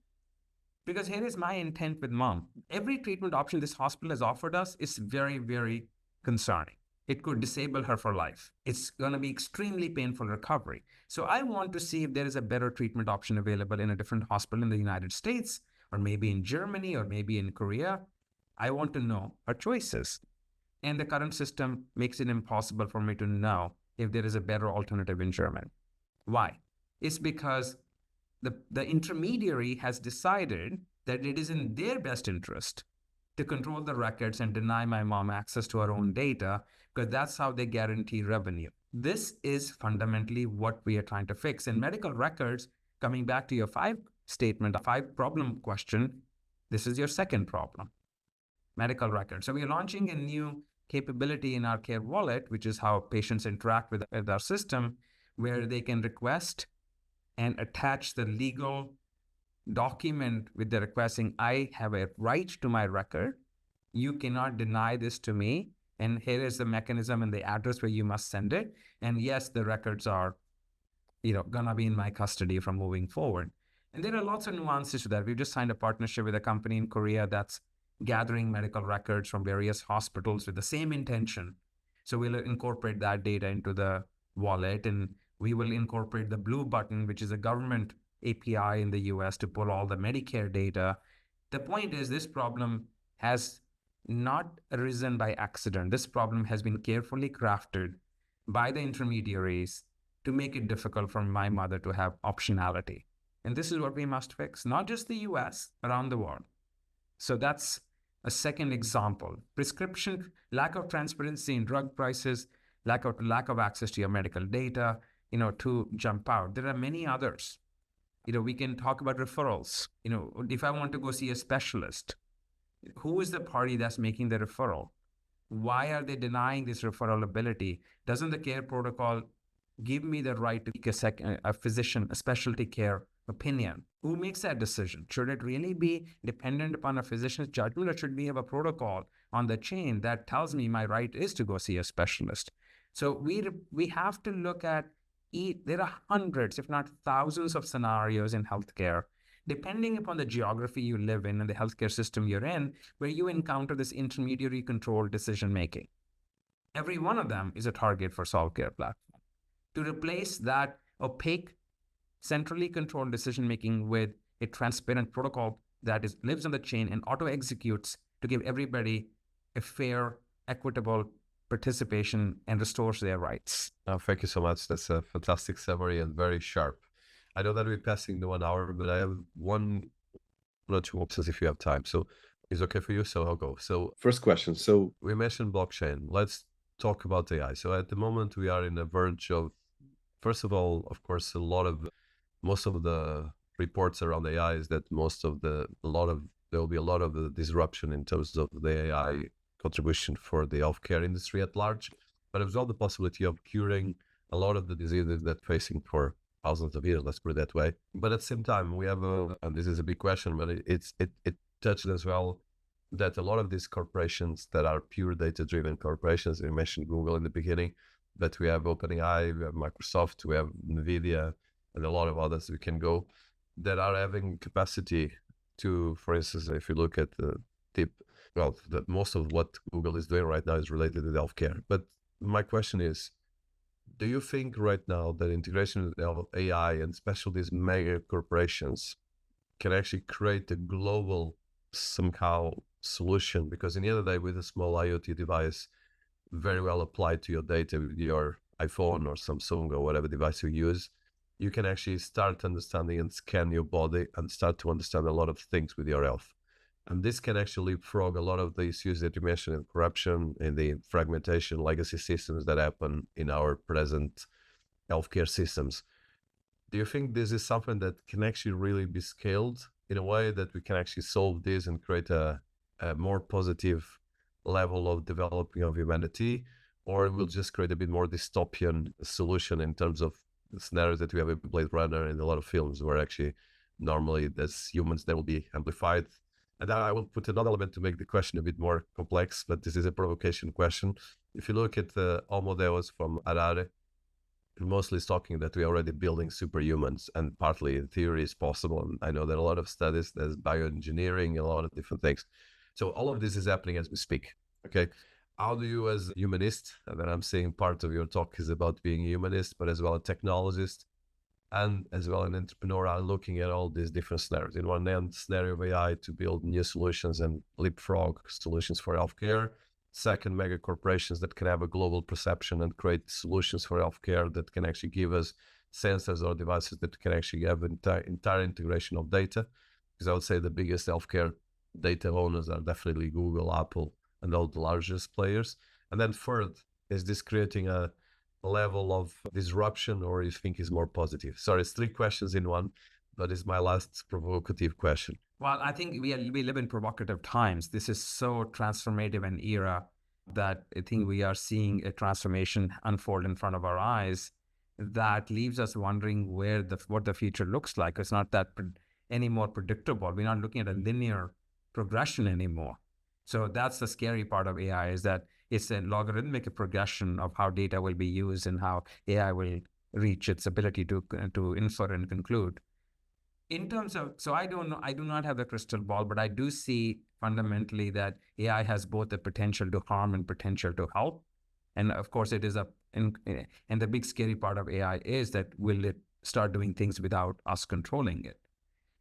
[SPEAKER 2] Because here is my intent with mom. Every treatment option this hospital has offered us is very, very concerning. It could disable her for life. It's going to be extremely painful recovery. So I want to see if there is a better treatment option available in a different hospital in the United States, or maybe in Germany, or maybe in Korea. I want to know her choices. And the current system makes it impossible for me to know if there is a better alternative in Germany. Why? It's because the intermediary has decided that it is in their best interest to control the records and deny my mom access to her own data, because that's how they guarantee revenue. This is fundamentally what we are trying to fix. And medical records, coming back to your 5 problem question, this is your second problem, medical records. So we are launching a new capability in our Care Wallet, which is how patients interact with our system, where they can request and attach the legal document with the requesting, I have a right to my record. You cannot deny this to me. And here is the mechanism and the address where you must send it. And yes, the records are, gonna be in my custody from moving forward. And there are lots of nuances to that. We've just signed a partnership with a company in Korea that's gathering medical records from various hospitals with the same intention. So we'll incorporate that data into the wallet, and we will incorporate the Blue button, which is a government API in the US, to pull all the Medicare data. The point is, this problem has not arisen by accident. This problem has been carefully crafted by the intermediaries to make it difficult for my mother to have optionality. And this is what we must fix, not just the US, around the world. So that's a second example. Prescription, lack of transparency in drug prices, lack of access to your medical data, to jump out. There are many others. We can talk about referrals. If I want to go see a specialist, who is the party that's making the referral? Why are they denying this referral ability? Doesn't the care protocol give me the right to seek a physician, a specialty care opinion? Who makes that decision? Should it really be dependent upon a physician's judgment, or should we have a protocol on the chain that tells me my right is to go see a specialist? So we have to look at there are hundreds, if not thousands, of scenarios in healthcare, depending upon the geography you live in and the healthcare system you're in, where you encounter this intermediary controlled decision making. Every one of them is a target for Solve.Care platform. To replace that opaque, centrally controlled decision making with a transparent protocol that lives on the chain and auto executes to give everybody a fair, equitable participation and restores their rights.
[SPEAKER 1] Thank you so much. That's a fantastic summary and very sharp. I know that we're passing the 1 hour, but I have one or two options if you have time. So it's okay for you, so I'll go. So first question. So we mentioned blockchain. Let's talk about AI. So at the moment we are in the verge of, first of all, of course, most of the reports around AI is that there will be a lot of the disruption in terms of the AI contribution for the healthcare industry at large, but as well the possibility of curing a lot of the diseases that facing for thousands of years, let's put it that way. But at the same time, we have and this is a big question, but it touched as well that a lot of these corporations that are pure data-driven corporations, you mentioned Google in the beginning, but we have OpenAI, we have Microsoft, we have NVIDIA, and a lot of others we can go, that are having capacity to, for instance, if you look at most of what Google is doing right now is related to healthcare. But my question is, do you think right now that integration of AI and especially these mega corporations can actually create a global somehow solution? Because in the end of the day, with a small IoT device, very well applied to your data with your iPhone or Samsung or whatever device you use, you can actually start understanding and scan your body and start to understand a lot of things with your health. And this can actually leapfrog a lot of the issues that you mentioned in corruption, in the fragmentation, legacy systems that happen in our present healthcare systems. Do you think this is something that can actually really be scaled in a way that we can actually solve this and create a more positive level of developing of humanity? Or it will just create a bit more dystopian solution in terms of the scenarios that we have in Blade Runner and a lot of films where actually normally as humans they will be amplified? And I will put another element to make the question a bit more complex, but this is a provocation question. If you look at the Homo Deus from Harari, mostly is talking that we're already building superhumans, and partly in theory is possible. And I know that a lot of studies, there's bioengineering, a lot of different things. So all of this is happening as we speak. Okay. How do you, as a humanist, and then I'm saying part of your talk is about being a humanist, but as well a technologist, and as well an entrepreneur, are looking at all these different scenarios. In one end, scenario of AI to build new solutions and leapfrog solutions for healthcare. Second, mega corporations that can have a global perception and create solutions for healthcare that can actually give us sensors or devices that can actually have entire integration of data. Because I would say the biggest healthcare data owners are definitely Google, Apple, and all the largest players. And then third, is this creating a level of disruption, or you think is more positive? Sorry, it's 3 questions in one, but it's my last provocative question.
[SPEAKER 2] Well, I think we live in provocative times. This is so transformative an era that I think we are seeing a transformation unfold in front of our eyes that leaves us wondering what the future looks like. It's not that any more predictable. We're not looking at a linear progression anymore. So that's the scary part of AI, is that it's a logarithmic progression of how data will be used and how AI will reach its ability to infer and conclude. In terms of, so I don't know, I do not have the crystal ball, but I do see fundamentally that AI has both the potential to harm and potential to help. And of course it is and the big scary part of AI is that will it start doing things without us controlling it?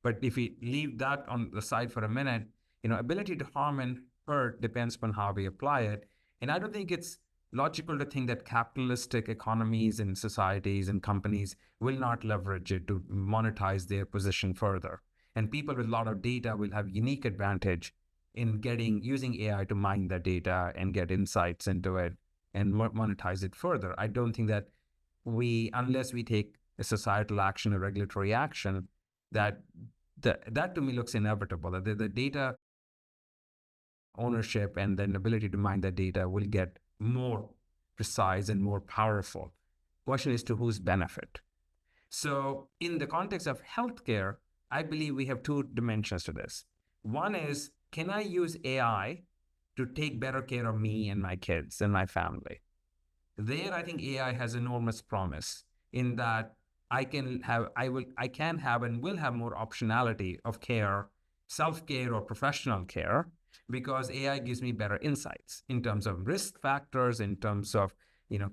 [SPEAKER 2] But if we leave that on the side for a minute, ability to harm and hurt depends upon how we apply it. And I don't think it's logical to think that capitalistic economies and societies and companies will not leverage it to monetize their position further. And people with a lot of data will have unique advantage in using AI to mine that data and get insights into it and monetize it further. I don't think that unless we take a societal action, a regulatory action, that to me looks inevitable. That the data ownership and then ability to mine that data will get more precise and more powerful. Question is to whose benefit? So in the context of healthcare, I believe we have two dimensions to this. One is, can I use AI to take better care of me and my kids and my family? There, I think AI has enormous promise in that I can have and will have more optionality of care, self-care or professional care, because AI gives me better insights in terms of risk factors, in terms of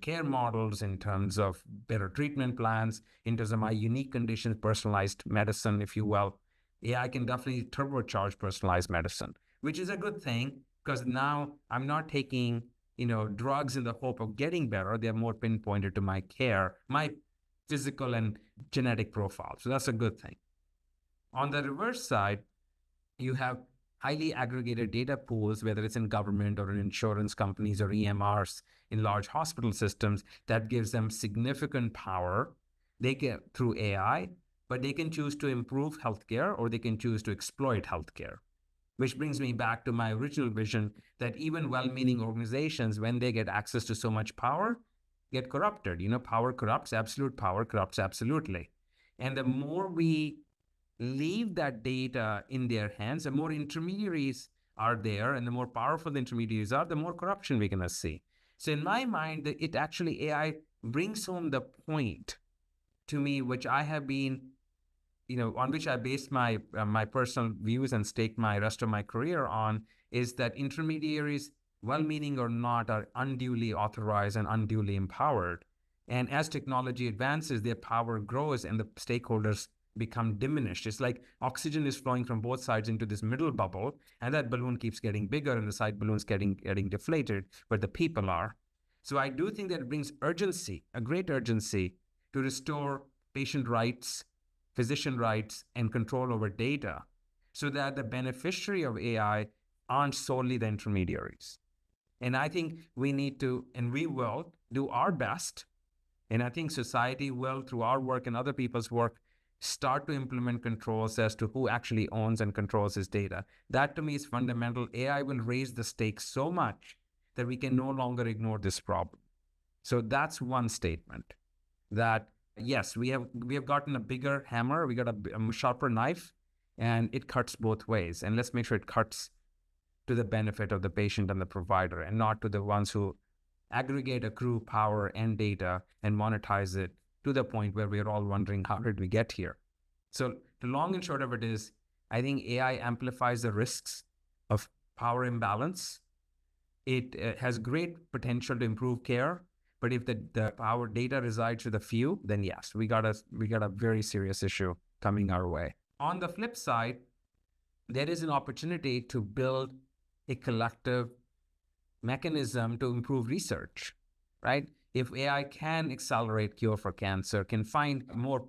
[SPEAKER 2] care models, in terms of better treatment plans, in terms of my unique conditions, personalized medicine, if you will. AI can definitely turbocharge personalized medicine, which is a good thing because now I'm not taking drugs in the hope of getting better. They're more pinpointed to my care, my physical and genetic profile. So that's a good thing. On the reverse side, you have highly aggregated data pools, whether it's in government or in insurance companies or EMRs in large hospital systems, that gives them significant power. They get through AI, but they can choose to improve healthcare or they can choose to exploit healthcare. Which brings me back to my original vision that even well-meaning organizations, when they get access to so much power, get corrupted. Power corrupts, absolute power corrupts absolutely. And the more we leave that data in their hands, the more intermediaries are there, and the more powerful the intermediaries are, the more corruption we're going to see. So in my mind, AI brings home the point to me, which I have been on which I based my personal views and staked my rest of my career on, is that intermediaries, well-meaning or not, are unduly authorized and unduly empowered. And as technology advances, their power grows and the stakeholders become diminished. It's like oxygen is flowing from both sides into this middle bubble, and that balloon keeps getting bigger and the side balloon's getting deflated, but the people are. So I do think that it brings urgency, a great urgency, to restore patient rights, physician rights, and control over data so that the beneficiary of AI aren't solely the intermediaries. And I think we need to, and we will, do our best. And I think society will, through our work and other people's work, start to implement controls as to who actually owns and controls his data. That to me is fundamental. AI will raise the stakes so much that we can no longer ignore this problem. So that's one statement, that yes, we have gotten a bigger hammer, we got a sharper knife, and it cuts both ways. And let's make sure it cuts to the benefit of the patient and the provider, and not to the ones who aggregate, accrue power and data and monetize it to the point where we're all wondering, how did we get here? So the long and short of it is, I think AI amplifies the risks of power imbalance. It has great potential to improve care. But if the power data resides with a few, then yes, we got a very serious issue coming our way. On the flip side, there is an opportunity to build a collective mechanism to improve research, right? If AI can accelerate cure for cancer, can find more,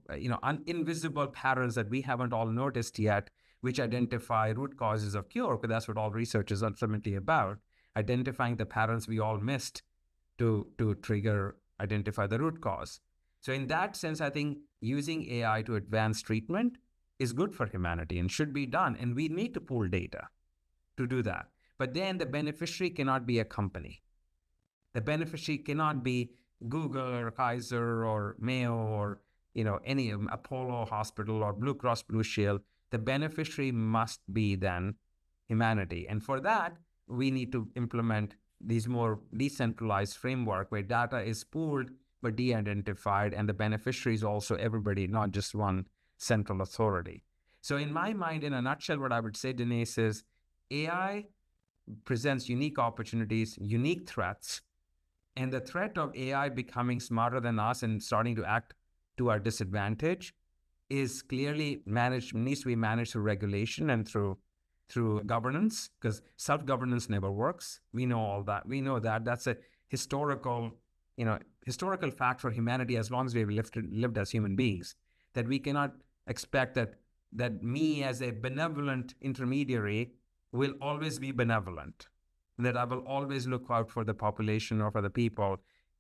[SPEAKER 2] invisible patterns that we haven't all noticed yet, which identify root causes of cure, because that's what all research is ultimately about, identifying the patterns we all missed to identify the root cause. So in that sense, I think using AI to advance treatment is good for humanity and should be done. And we need to pool data to do that. But then the beneficiary cannot be a company. The beneficiary cannot be Google or Kaiser or Mayo or any Apollo Hospital or Blue Cross Blue Shield. The beneficiary must be then humanity. And for that, we need to implement these more decentralized framework where data is pooled but de-identified, and the beneficiary is also everybody, not just one central authority. So in my mind, in a nutshell, what I would say, Dinis, is AI presents unique opportunities, unique threats, and the threat of AI becoming smarter than us and starting to act to our disadvantage is clearly needs to be managed through regulation and through governance, because self-governance never works. We know all that. We know that. That's a historical, historical fact for humanity as long as we've lived as human beings, that we cannot expect that me as a benevolent intermediary will always be benevolent, that I will always look out for the population or for the people.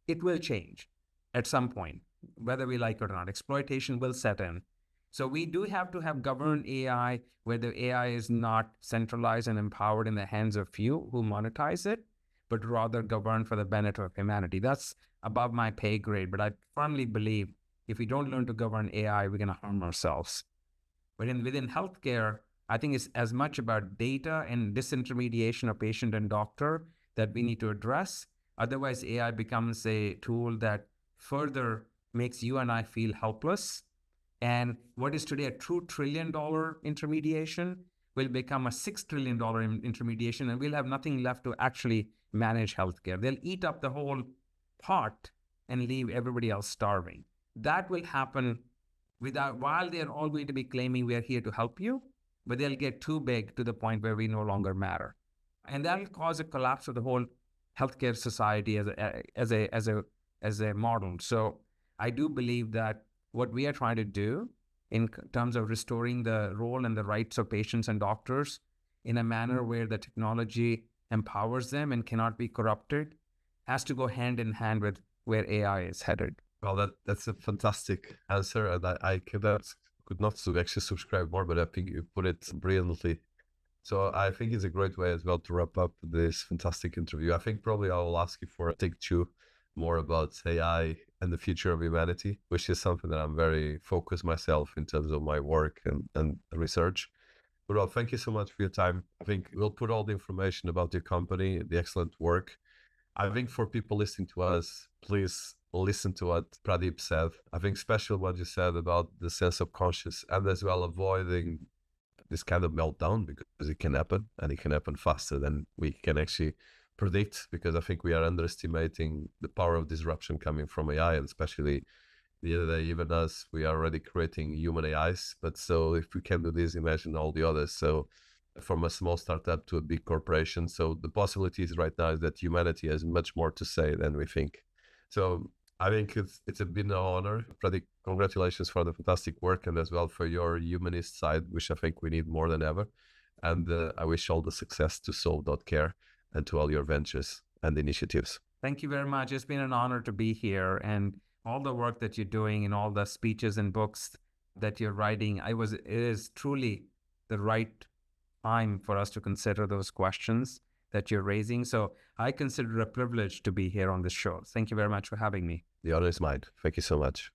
[SPEAKER 2] It will change at some point, whether we like it or not. Exploitation will set in. So we do have to have governed AI where the AI is not centralized and empowered in the hands of few who monetize it, but rather governed for the benefit of humanity. That's above my pay grade, but I firmly believe if we don't learn to govern AI, we're going to harm ourselves. But within healthcare, I think it's as much about data and disintermediation of patient and doctor that we need to address. Otherwise, AI becomes a tool that further makes you and I feel helpless. And what is today a $2 trillion intermediation will become a $6 trillion intermediation, and we'll have nothing left to actually manage healthcare. They'll eat up the whole pot and leave everybody else starving. That will happen while they're all going to be claiming we are here to help you, but they'll get too big to the point where we no longer matter. And that'll cause a collapse of the whole healthcare society as a model. So I do believe that what we are trying to do in terms of restoring the role and the rights of patients and doctors in a manner where the technology empowers them and cannot be corrupted has to go hand in hand with where AI is headed.
[SPEAKER 1] Well, that's a fantastic answer, and I could not actually subscribe more, but I think you put it brilliantly. So I think it's a great way as well to wrap up this fantastic interview. I think probably I will ask you for a take two more about AI and the future of humanity, which is something that I'm very focused myself in terms of my work and research. But well, thank you so much for your time. I think we'll put all the information about your company, the excellent work. I think for people listening to us, please listen to what Pradeep said. I think special what you said about the sense of conscious and as well avoiding this kind of meltdown, because it can happen and it can happen faster than we can actually predict, because I think we are underestimating the power of disruption coming from AI, and especially the other day, even us, we are already creating human AIs. But so if we can do this, imagine all the others. So from a small startup to a big corporation. So the possibilities right now is that humanity has much more to say than we think. So I think it's been an honor. Pradeep, congratulations for the fantastic work and as well for your humanist side, which I think we need more than ever. And I wish all the success to Solve.Care and to all your ventures and initiatives.
[SPEAKER 2] Thank you very much. It's been an honor to be here, and all the work that you're doing and all the speeches and books that you're writing. It is truly the right time for us to consider those questions that you're raising. So I consider it a privilege to be here on this show. Thank you very much for having me.
[SPEAKER 1] The honor is mine. Thank you so much.